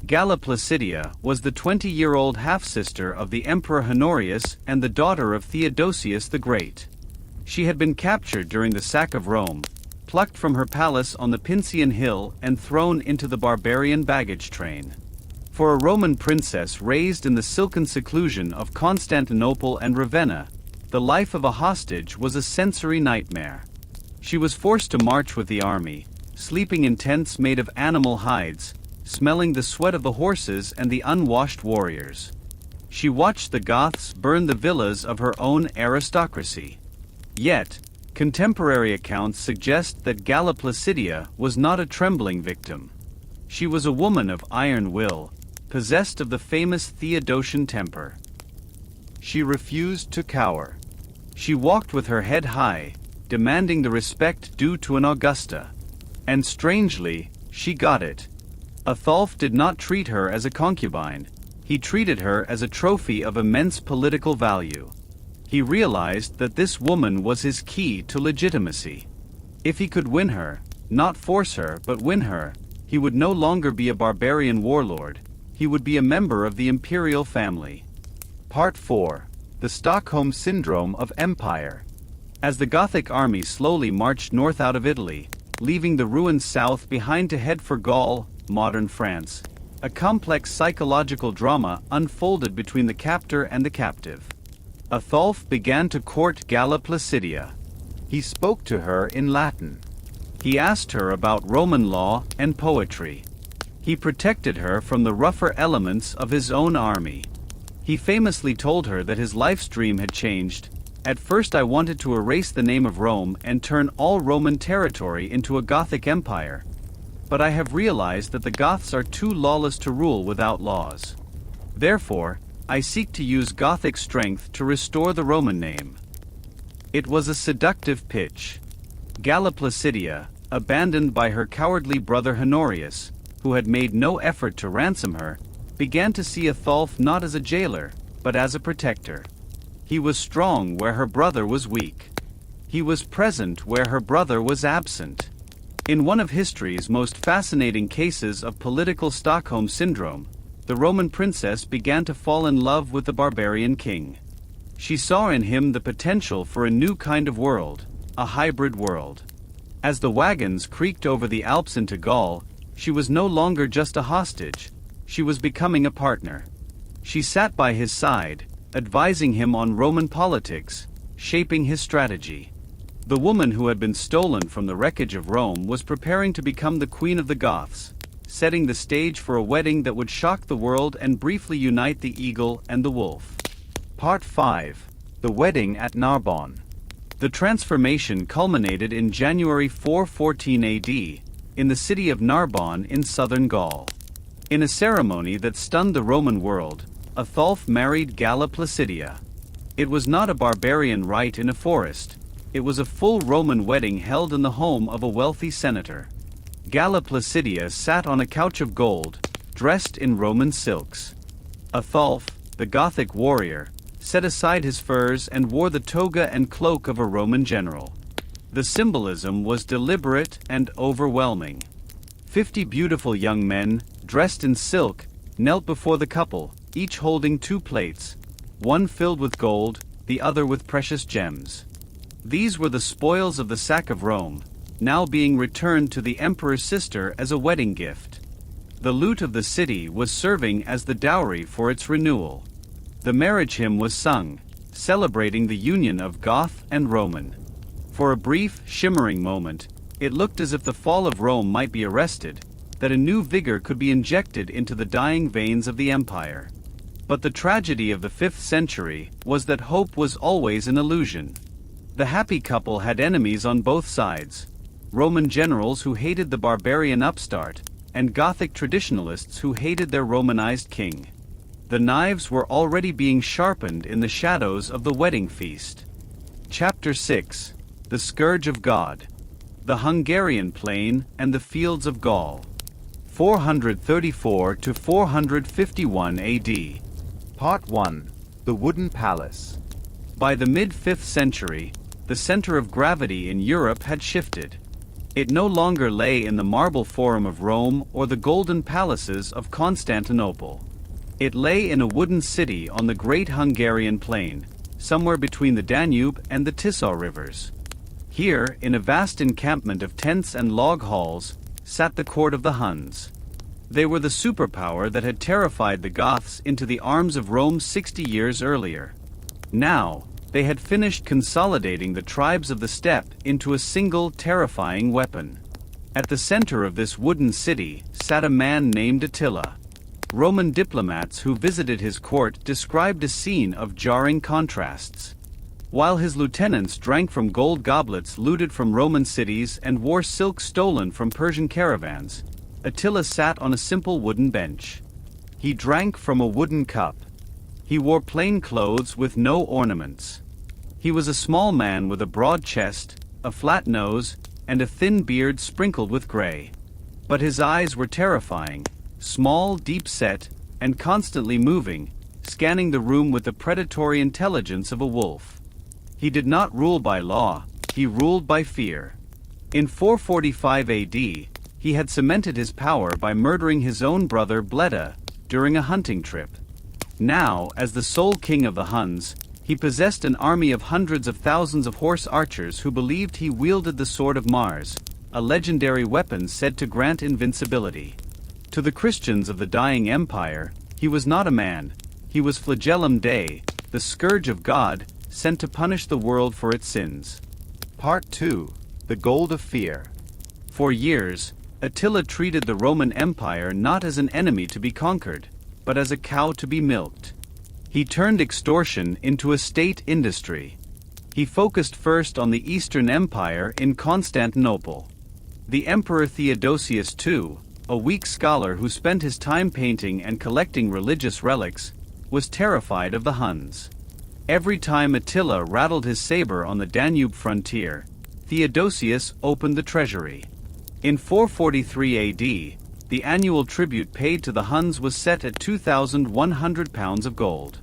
Galla Placidia was the 20-year-old half-sister of the Emperor Honorius and the daughter of Theodosius the Great. She had been captured during the sack of Rome, plucked from her palace on the Pincian Hill and thrown into the barbarian baggage train. For a Roman princess raised in the silken seclusion of Constantinople and Ravenna, the life of a hostage was a sensory nightmare. She was forced to march with the army, sleeping in tents made of animal hides, smelling the sweat of the horses and the unwashed warriors. She watched the Goths burn the villas of her own aristocracy. Yet, contemporary accounts suggest that Galla Placidia was not a trembling victim. She was a woman of iron will, possessed of the famous Theodosian temper. She refused to cower. She walked with her head high, demanding the respect due to an Augusta. And strangely, she got it. Atholf did not treat her as a concubine, he treated her as a trophy of immense political value. He realized that this woman was his key to legitimacy. If he could win her, not force her but win her, he would no longer be a barbarian warlord, he would be a member of the imperial family. Part 4. The Stockholm Syndrome of Empire. As the Gothic army slowly marched north out of Italy, leaving the ruined south behind to head for Gaul, modern France, a complex psychological drama unfolded between the captor and the captive. Atholf began to court Galla Placidia. He spoke to her in Latin. He asked her about Roman law and poetry. He protected her from the rougher elements of his own army. He famously told her that his life's dream had changed. At first I wanted to erase the name of Rome and turn all Roman territory into a Gothic empire. But I have realized that the Goths are too lawless to rule without laws. Therefore, I seek to use Gothic strength to restore the Roman name. It was a seductive pitch. Galla Placidia, abandoned by her cowardly brother Honorius, who had made no effort to ransom her, began to see Atholf not as a jailer, but as a protector. He was strong where her brother was weak. He was present where her brother was absent. In one of history's most fascinating cases of political Stockholm syndrome, the Roman princess began to fall in love with the barbarian king. She saw in him the potential for a new kind of world, a hybrid world. As the wagons creaked over the Alps into Gaul, she was no longer just a hostage, she was becoming a partner. She sat by his side, advising him on Roman politics, shaping his strategy. The woman who had been stolen from the wreckage of Rome was preparing to become the queen of the Goths, setting the stage for a wedding that would shock the world and briefly unite the eagle and the wolf. Part 5. The Wedding at Narbonne. The transformation culminated in January 414 AD, in the city of Narbonne in southern Gaul. In a ceremony that stunned the Roman world, Atholf married Galla Placidia. It was not a barbarian rite in a forest, it was a full Roman wedding held in the home of a wealthy senator. Galla Placidia sat on a couch of gold, dressed in Roman silks. Atholf, the Gothic warrior, set aside his furs and wore the toga and cloak of a Roman general. The symbolism was deliberate and overwhelming. 50 beautiful young men, dressed in silk, knelt before the couple, each holding 2 plates, one filled with gold, the other with precious gems. These were the spoils of the sack of Rome, now being returned to the emperor's sister as a wedding gift. The loot of the city was serving as the dowry for its renewal. The marriage hymn was sung, celebrating the union of Goth and Roman. For a brief, shimmering moment, it looked as if the fall of Rome might be arrested, that a new vigor could be injected into the dying veins of the empire. But the tragedy of the 5th century was that hope was always an illusion. The happy couple had enemies on both sides, Roman generals who hated the barbarian upstart, and Gothic traditionalists who hated their Romanized king. The knives were already being sharpened in the shadows of the wedding feast. Chapter 6. The Scourge of God. The Hungarian Plain and the Fields of Gaul. 434 to 451 AD. Part 1. The Wooden Palace. By the mid-5th century, the center of gravity in Europe had shifted. It no longer lay in the marble forum of Rome or the golden palaces of Constantinople. It lay in a wooden city on the great Hungarian plain, somewhere between the Danube and the Tisza rivers. Here, in a vast encampment of tents and log halls, sat the court of the Huns. They were the superpower that had terrified the Goths into the arms of Rome 60 years earlier. Now, they had finished consolidating the tribes of the steppe into a single terrifying weapon. At the center of this wooden city sat a man named Attila. Roman diplomats who visited his court described a scene of jarring contrasts. While his lieutenants drank from gold goblets looted from Roman cities and wore silk stolen from Persian caravans, Attila sat on a simple wooden bench. He drank from a wooden cup. He wore plain clothes with no ornaments. He was a small man with a broad chest, a flat nose, and a thin beard sprinkled with gray. But his eyes were terrifying, small, deep-set, and constantly moving, scanning the room with the predatory intelligence of a wolf. He did not rule by law, he ruled by fear. In 445 AD, he had cemented his power by murdering his own brother Bleda during a hunting trip. Now, as the sole king of the Huns, he possessed an army of hundreds of thousands of horse archers who believed he wielded the sword of Mars, a legendary weapon said to grant invincibility. To the Christians of the dying empire, he was not a man, he was Flagellum Dei, the scourge of God, sent to punish the world for its sins. Part 2. The Gold of Fear. For years, Attila treated the Roman Empire not as an enemy to be conquered, but as a cow to be milked. He turned extortion into a state industry. He focused first on the Eastern Empire in Constantinople. The Emperor Theodosius II, a weak scholar who spent his time painting and collecting religious relics, was terrified of the Huns. Every time Attila rattled his saber on the Danube frontier, Theodosius opened the treasury. In 443 AD, the annual tribute paid to the Huns was set at 2,100 pounds of gold.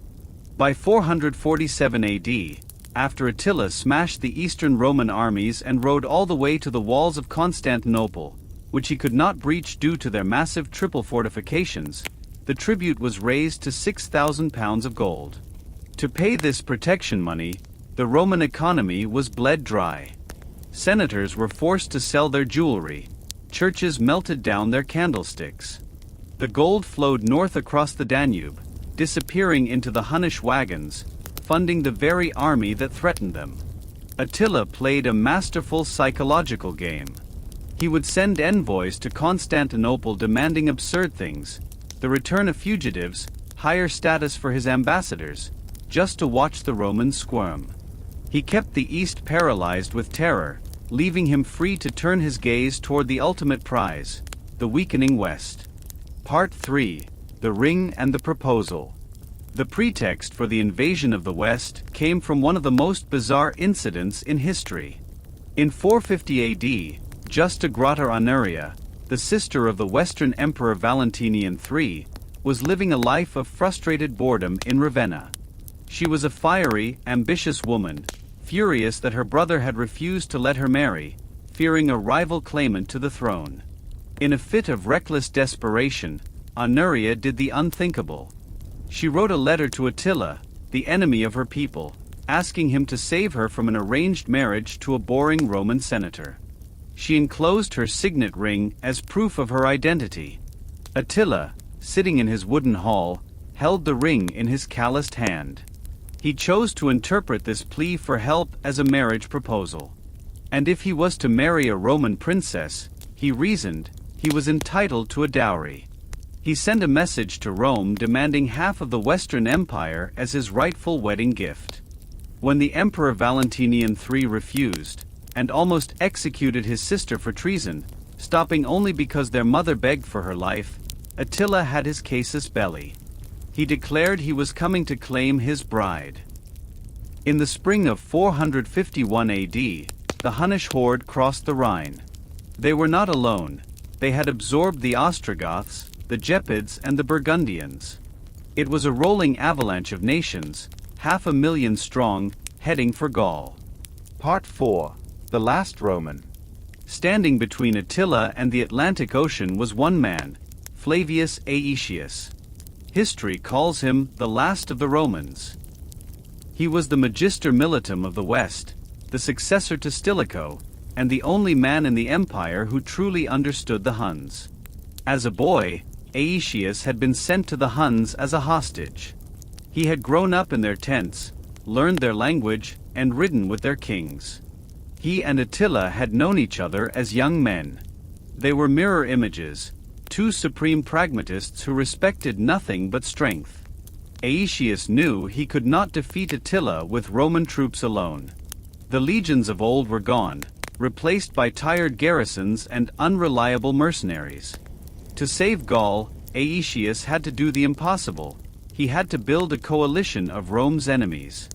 By 447 AD, after Attila smashed the Eastern Roman armies and rode all the way to the walls of Constantinople, which he could not breach due to their massive triple fortifications, the tribute was raised to 6,000 pounds of gold. To pay this protection money, the Roman economy was bled dry. Senators were forced to sell their jewelry, churches melted down their candlesticks. The gold flowed north across the Danube, disappearing into the Hunnish wagons, funding the very army that threatened them. Attila played a masterful psychological game. He would send envoys to Constantinople demanding absurd things, the return of fugitives, higher status for his ambassadors, just to watch the Romans squirm. He kept the East paralyzed with terror, leaving him free to turn his gaze toward the ultimate prize, the weakening West. Part 3. The Ring and the Proposal. The pretext for the invasion of the West came from one of the most bizarre incidents in history. In 450 AD, Justa Grata Honoria, the sister of the Western Emperor Valentinian III, was living a life of frustrated boredom in Ravenna. She was a fiery, ambitious woman, furious that her brother had refused to let her marry, fearing a rival claimant to the throne. In a fit of reckless desperation, Honoria did the unthinkable. She wrote a letter to Attila, the enemy of her people, asking him to save her from an arranged marriage to a boring Roman senator. She enclosed her signet ring as proof of her identity. Attila, sitting in his wooden hall, held the ring in his calloused hand. He chose to interpret this plea for help as a marriage proposal. And if he was to marry a Roman princess, he reasoned, he was entitled to a dowry. He sent a message to Rome demanding half of the Western Empire as his rightful wedding gift. When the Emperor Valentinian III refused, and almost executed his sister for treason, stopping only because their mother begged for her life, Attila had his casus belli. He declared he was coming to claim his bride. In the spring of 451 AD, the Hunnish horde crossed the Rhine. They were not alone. They had absorbed the Ostrogoths, the Gepids, and the Burgundians. It was a rolling avalanche of nations, 500,000 strong, heading for Gaul. Part 4. The Last Roman. Standing between Attila and the Atlantic Ocean was one man, Flavius Aetius. History calls him the last of the Romans. He was the magister militum of the West, the successor to Stilicho, and the only man in the empire who truly understood the Huns. As a boy, Aetius had been sent to the Huns as a hostage. He had grown up in their tents, learned their language, and ridden with their kings. He and Attila had known each other as young men. They were mirror images, two supreme pragmatists who respected nothing but strength. Aetius knew he could not defeat Attila with Roman troops alone. The legions of old were gone, replaced by tired garrisons and unreliable mercenaries. To save Gaul, Aetius had to do the impossible. He had to build a coalition of Rome's enemies.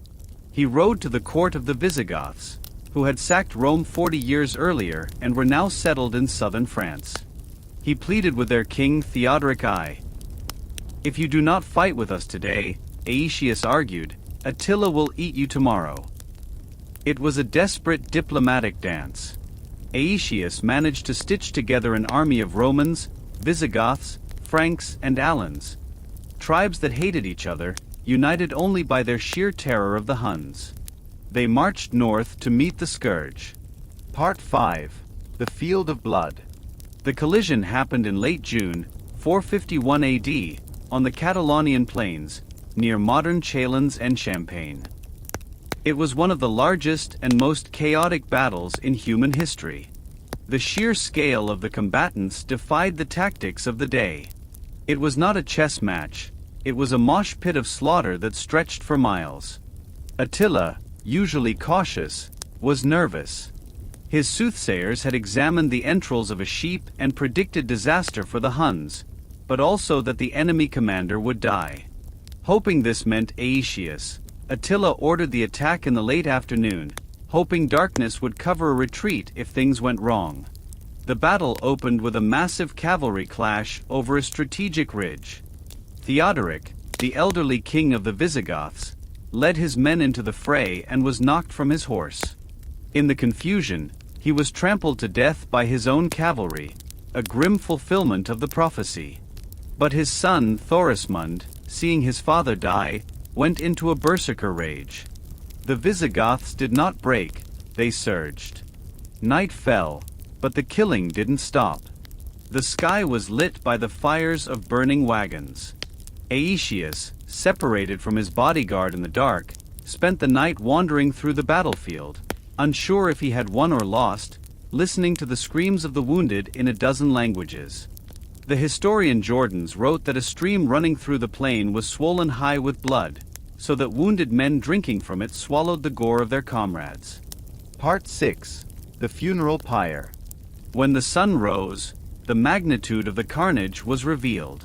He rode to the court of the Visigoths, who had sacked Rome 40 years earlier and were now settled in southern France. He pleaded with their king Theodoric I. "If you do not fight with us today," Aetius argued, "Attila will eat you tomorrow." It was a desperate diplomatic dance. Aetius managed to stitch together an army of Romans, Visigoths, Franks, and Alans, tribes that hated each other, united only by their sheer terror of the Huns. They marched north to meet the scourge. Part 5. The Field of Blood. The collision happened in late June, 451 AD, on the Catalonian plains, near modern Chalons and Champagne. It was one of the largest and most chaotic battles in human history. The sheer scale of the combatants defied the tactics of the day. It was not a chess match, it was a mosh pit of slaughter that stretched for miles. Attila, usually cautious, was nervous. His soothsayers had examined the entrails of a sheep and predicted disaster for the Huns, but also that the enemy commander would die. Hoping this meant Aetius, Attila ordered the attack in the late afternoon, hoping darkness would cover a retreat if things went wrong. The battle opened with a massive cavalry clash over a strategic ridge. Theodoric, the elderly king of the Visigoths, led his men into the fray and was knocked from his horse. In the confusion, he was trampled to death by his own cavalry, a grim fulfillment of the prophecy. But his son Thorismund, seeing his father die, went into a berserker rage. The Visigoths did not break, they surged. Night fell, but the killing didn't stop. The sky was lit by the fires of burning wagons. Aetius, separated from his bodyguard in the dark, spent the night wandering through the battlefield, unsure if he had won or lost, listening to the screams of the wounded in a dozen languages. The historian Jordanes wrote that a stream running through the plain was swollen high with blood, so that wounded men drinking from it swallowed the gore of their comrades. Part 6. The Funeral Pyre. When the sun rose, the magnitude of the carnage was revealed.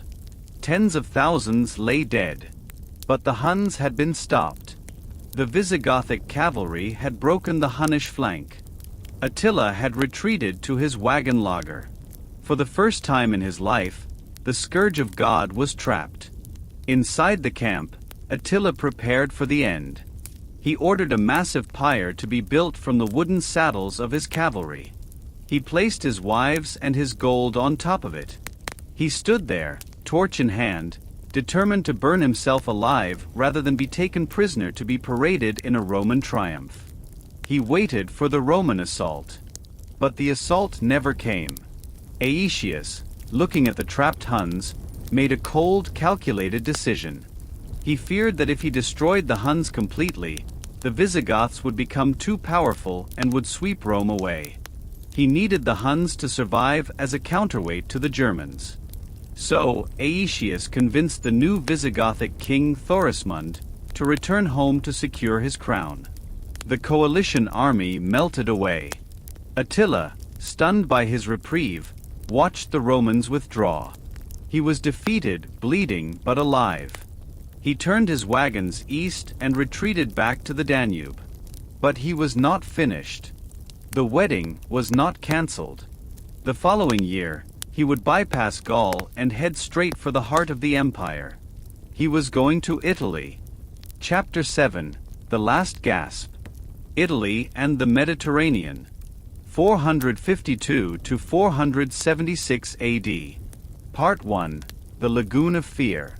Tens of thousands lay dead. But the Huns had been stopped. The Visigothic cavalry had broken the Hunnish flank. Attila had retreated to his wagon lager. For the first time in his life, the scourge of God was trapped. Inside the camp, Attila prepared for the end. He ordered a massive pyre to be built from the wooden saddles of his cavalry. He placed his wives and his gold on top of it. He stood there, torch in hand, determined to burn himself alive rather than be taken prisoner to be paraded in a Roman triumph. He waited for the Roman assault. But the assault never came. Aetius, looking at the trapped Huns, made a cold, calculated decision. He feared that if he destroyed the Huns completely, the Visigoths would become too powerful and would sweep Rome away. He needed the Huns to survive as a counterweight to the Germans. So, Aetius convinced the new Visigothic king Thorismund to return home to secure his crown. The coalition army melted away. Attila, stunned by his reprieve, watched the Romans withdraw. He was defeated, bleeding but alive. He turned his wagons east and retreated back to the Danube. But he was not finished. The wedding was not cancelled. The following year, he would bypass Gaul and head straight for the heart of the empire. He was going to Italy. Chapter 7. The Last Gasp. Italy and the Mediterranean. 452 to 476 AD. Part 1. The Lagoon of Fear.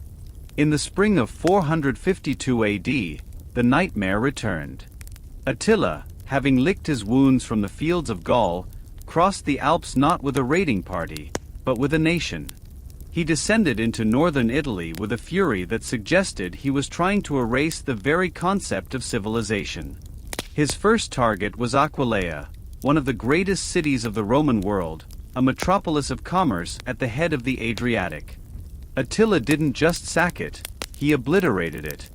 In the spring of 452 AD, the nightmare returned. Attila, having licked his wounds from the fields of Gaul, crossed the Alps not with a raiding party, but with a nation. He descended into northern Italy with a fury that suggested he was trying to erase the very concept of civilization. His first target was Aquileia, one of the greatest cities of the Roman world, a metropolis of commerce at the head of the Adriatic. Attila didn't just sack it, he obliterated it.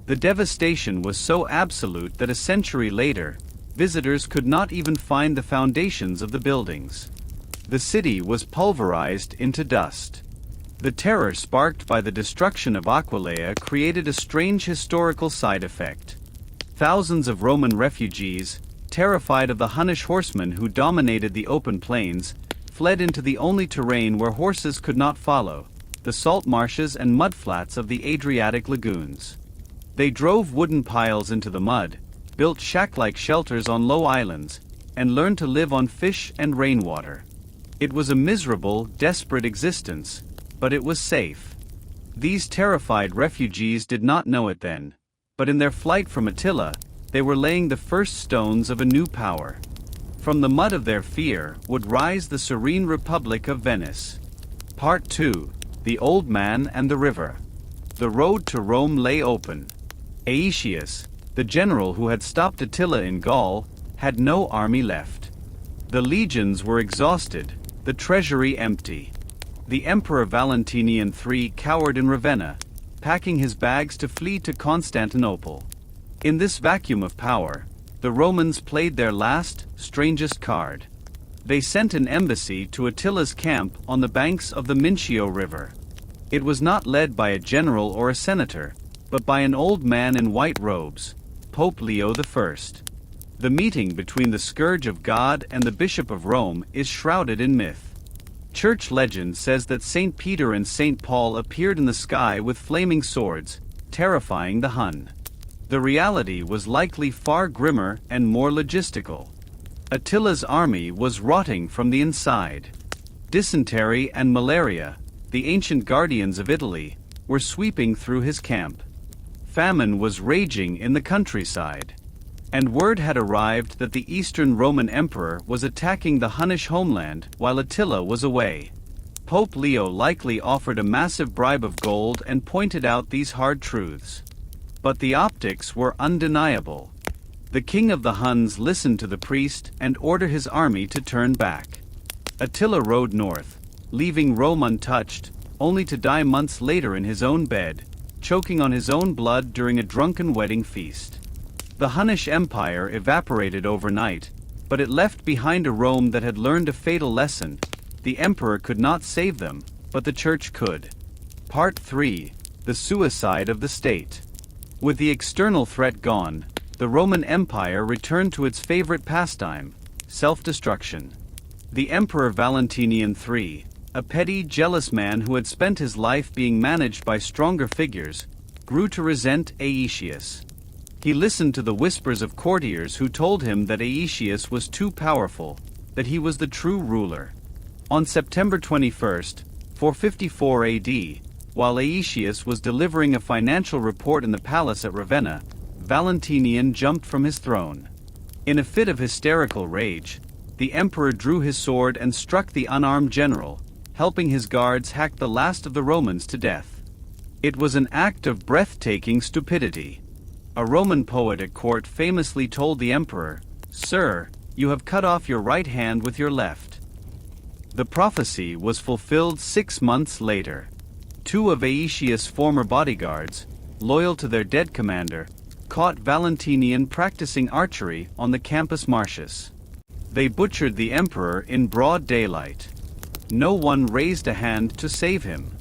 The devastation was so absolute that a century later, visitors could not even find the foundations of the buildings. The city was pulverized into dust. The terror sparked by the destruction of Aquileia created a strange historical side effect. Thousands of Roman refugees, terrified of the Hunnish horsemen who dominated the open plains, fled into the only terrain where horses could not follow, the salt marshes and mudflats of the Adriatic lagoons. They drove wooden piles into the mud, built shack-like shelters on low islands, and learned to live on fish and rainwater. It was a miserable, desperate existence, but it was safe. These terrified refugees did not know it then, but in their flight from Attila, they were laying the first stones of a new power. From the mud of their fear would rise the serene Republic of Venice. Part 2: The Old Man and the River. The road to Rome lay open. Aetius, the general who had stopped Attila in Gaul, had no army left. The legions were exhausted, the treasury empty. The Emperor Valentinian III cowered in Ravenna, packing his bags to flee to Constantinople. In this vacuum of power, the Romans played their last, strangest card. They sent an embassy to Attila's camp on the banks of the Mincio River. It was not led by a general or a senator, but by an old man in white robes, Pope Leo I. The meeting between the scourge of God and the Bishop of Rome is shrouded in myth. Church legend says that St. Peter and St. Paul appeared in the sky with flaming swords, terrifying the Hun. The reality was likely far grimmer and more logistical. Attila's army was rotting from the inside. Dysentery and malaria, the ancient guardians of Italy, were sweeping through his camp. Famine was raging in the countryside. And word had arrived that the Eastern Roman Emperor was attacking the Hunnish homeland while Attila was away. Pope Leo likely offered a massive bribe of gold and pointed out these hard truths. But the optics were undeniable. The king of the Huns listened to the priest and ordered his army to turn back. Attila rode north, leaving Rome untouched, only to die months later in his own bed, choking on his own blood during a drunken wedding feast. The Hunnish Empire evaporated overnight, but it left behind a Rome that had learned a fatal lesson. The emperor could not save them, but the church could. Part 3: The Suicide of the State. With the external threat gone, the Roman Empire returned to its favorite pastime, self-destruction. The Emperor Valentinian III, a petty, jealous man who had spent his life being managed by stronger figures, grew to resent Aetius. He listened to the whispers of courtiers who told him that Aetius was too powerful, that he was the true ruler. On September 21, 454 AD, while Aetius was delivering a financial report in the palace at Ravenna, Valentinian jumped from his throne. In a fit of hysterical rage, the emperor drew his sword and struck the unarmed general, helping his guards hack the last of the Romans to death. It was an act of breathtaking stupidity. A Roman poet at court famously told the emperor, "Sir, you have cut off your right hand with your left." The prophecy was fulfilled 6 months later. 2 of Aetius' former bodyguards, loyal to their dead commander, caught Valentinian practicing archery on the Campus Martius. They butchered the emperor in broad daylight. No one raised a hand to save him.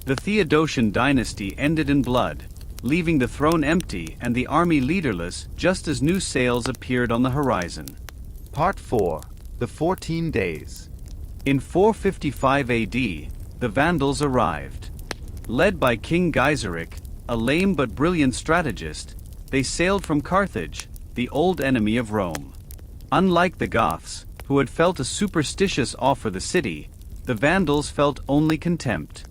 The Theodosian dynasty ended in blood, leaving the throne empty and the army leaderless just as new sails appeared on the horizon. Part 4: The 14 Days. In 455 AD, the Vandals arrived. Led by King Gaiseric, a lame but brilliant strategist, they sailed from Carthage, the old enemy of Rome. Unlike the Goths, who had felt a superstitious awe for the city, the Vandals felt only contempt.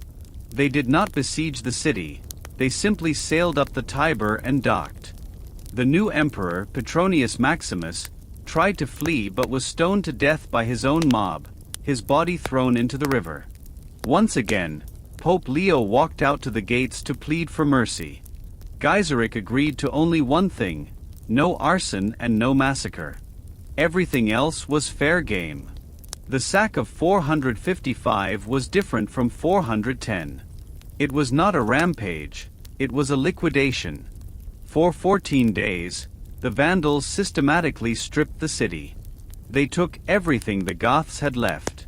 They did not besiege the city, they simply sailed up the Tiber and docked. The new emperor, Petronius Maximus, tried to flee but was stoned to death by his own mob, his body thrown into the river. Once again, Pope Leo walked out to the gates to plead for mercy. Gaiseric agreed to only one thing: no arson and no massacre. Everything else was fair game. The sack of 455 was different from 410. It was not a rampage, it was a liquidation. For 14 days, the Vandals systematically stripped the city. They took everything the Goths had left.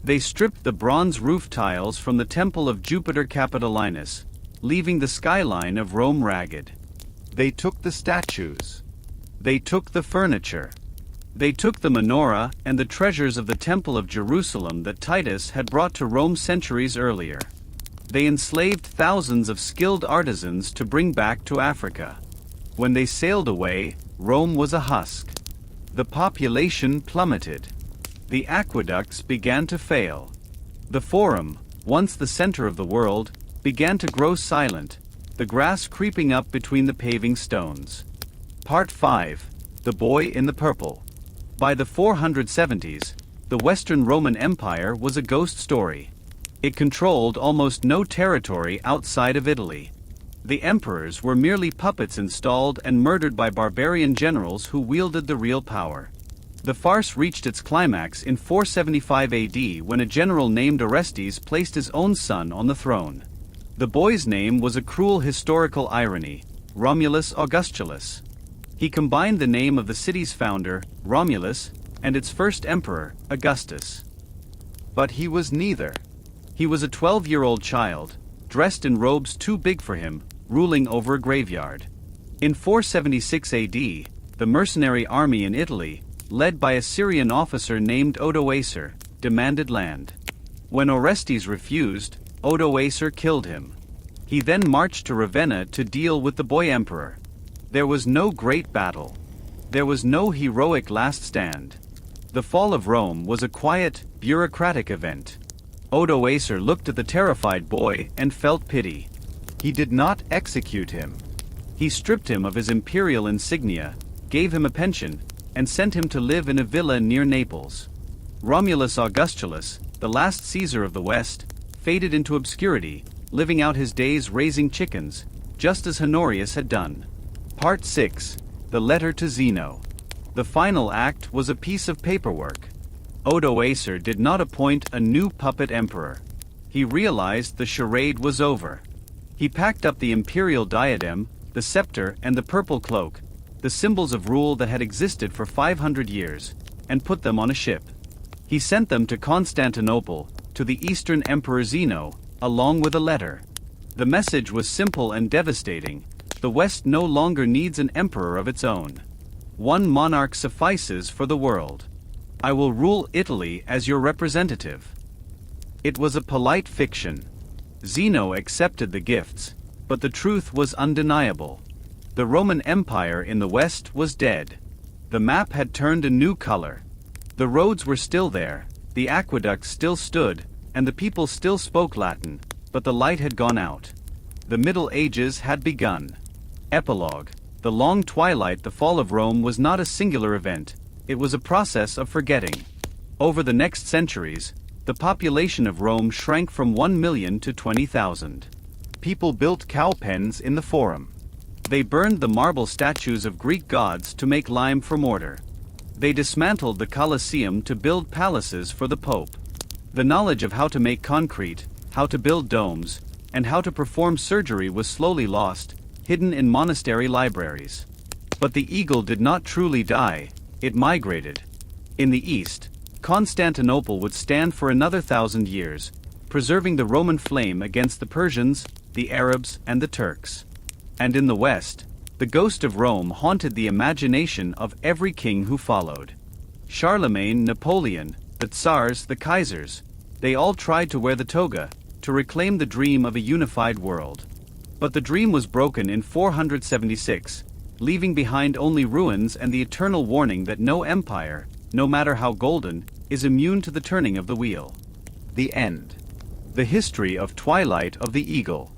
They stripped the bronze roof tiles from the temple of Jupiter Capitolinus, leaving the skyline of Rome ragged. They took the statues. They took the furniture. They took the menorah and the treasures of the Temple of Jerusalem that Titus had brought to Rome centuries earlier. They enslaved thousands of skilled artisans to bring back to Africa. When they sailed away, Rome was a husk. The population plummeted. The aqueducts began to fail. The Forum, once the center of the world, began to grow silent, the grass creeping up between the paving stones. Part 5. The Boy in the Purple. By the 470s, the Western Roman Empire was a ghost story. It controlled almost no territory outside of Italy. The emperors were merely puppets installed and murdered by barbarian generals who wielded the real power. The farce reached its climax in 475 AD when a general named Orestes placed his own son on the throne. The boy's name was a cruel historical irony, Romulus Augustulus. He combined the name of the city's founder, Romulus, and its first emperor, Augustus. But he was neither. He was a 12-year-old child, dressed in robes too big for him, ruling over a graveyard. In 476 AD, the mercenary army in Italy, led by a Syrian officer named Odoacer, demanded land. When Orestes refused, Odoacer killed him. He then marched to Ravenna to deal with the boy emperor. There was no great battle. There was no heroic last stand. The fall of Rome was a quiet, bureaucratic event. Odoacer looked at the terrified boy and felt pity. He did not execute him. He stripped him of his imperial insignia, gave him a pension, and sent him to live in a villa near Naples. Romulus Augustulus, the last Caesar of the West, faded into obscurity, living out his days raising chickens, just as Honorius had done. Part 6. The Letter to Zeno. The final act was a piece of paperwork. Odoacer did not appoint a new puppet emperor. He realized the charade was over. He packed up the imperial diadem, the scepter and the purple cloak, the symbols of rule that had existed for 500 years, and put them on a ship. He sent them to Constantinople, to the Eastern Emperor Zeno, along with a letter. The message was simple and devastating. The West no longer needs an emperor of its own. One monarch suffices for the world. I will rule Italy as your representative. It was a polite fiction. Zeno accepted the gifts, but the truth was undeniable. The Roman Empire in the West was dead. The map had turned a new color. The roads were still there, the aqueducts still stood, and the people still spoke Latin, but the light had gone out. The Middle Ages had begun. Epilogue. The long twilight, the fall of Rome, was not a singular event. It was a process of forgetting. Over the next centuries, the population of Rome shrank from 1 million to 20,000. People built cow pens in the Forum. They burned the marble statues of Greek gods to make lime for mortar. They dismantled the Colosseum to build palaces for the Pope. The knowledge of how to make concrete, how to build domes, and how to perform surgery was slowly lost, hidden in monastery libraries. But the eagle did not truly die, it migrated. In the east, Constantinople would stand for another 1,000 years, preserving the Roman flame against the Persians, the Arabs, and the Turks. And in the west, the ghost of Rome haunted the imagination of every king who followed. Charlemagne, Napoleon, the Tsars, the Kaisers, they all tried to wear the toga, to reclaim the dream of a unified world. But the dream was broken in 476, leaving behind only ruins and the eternal warning that no empire, no matter how golden, is immune to the turning of the wheel. The end. The history of Twilight of the Eagle.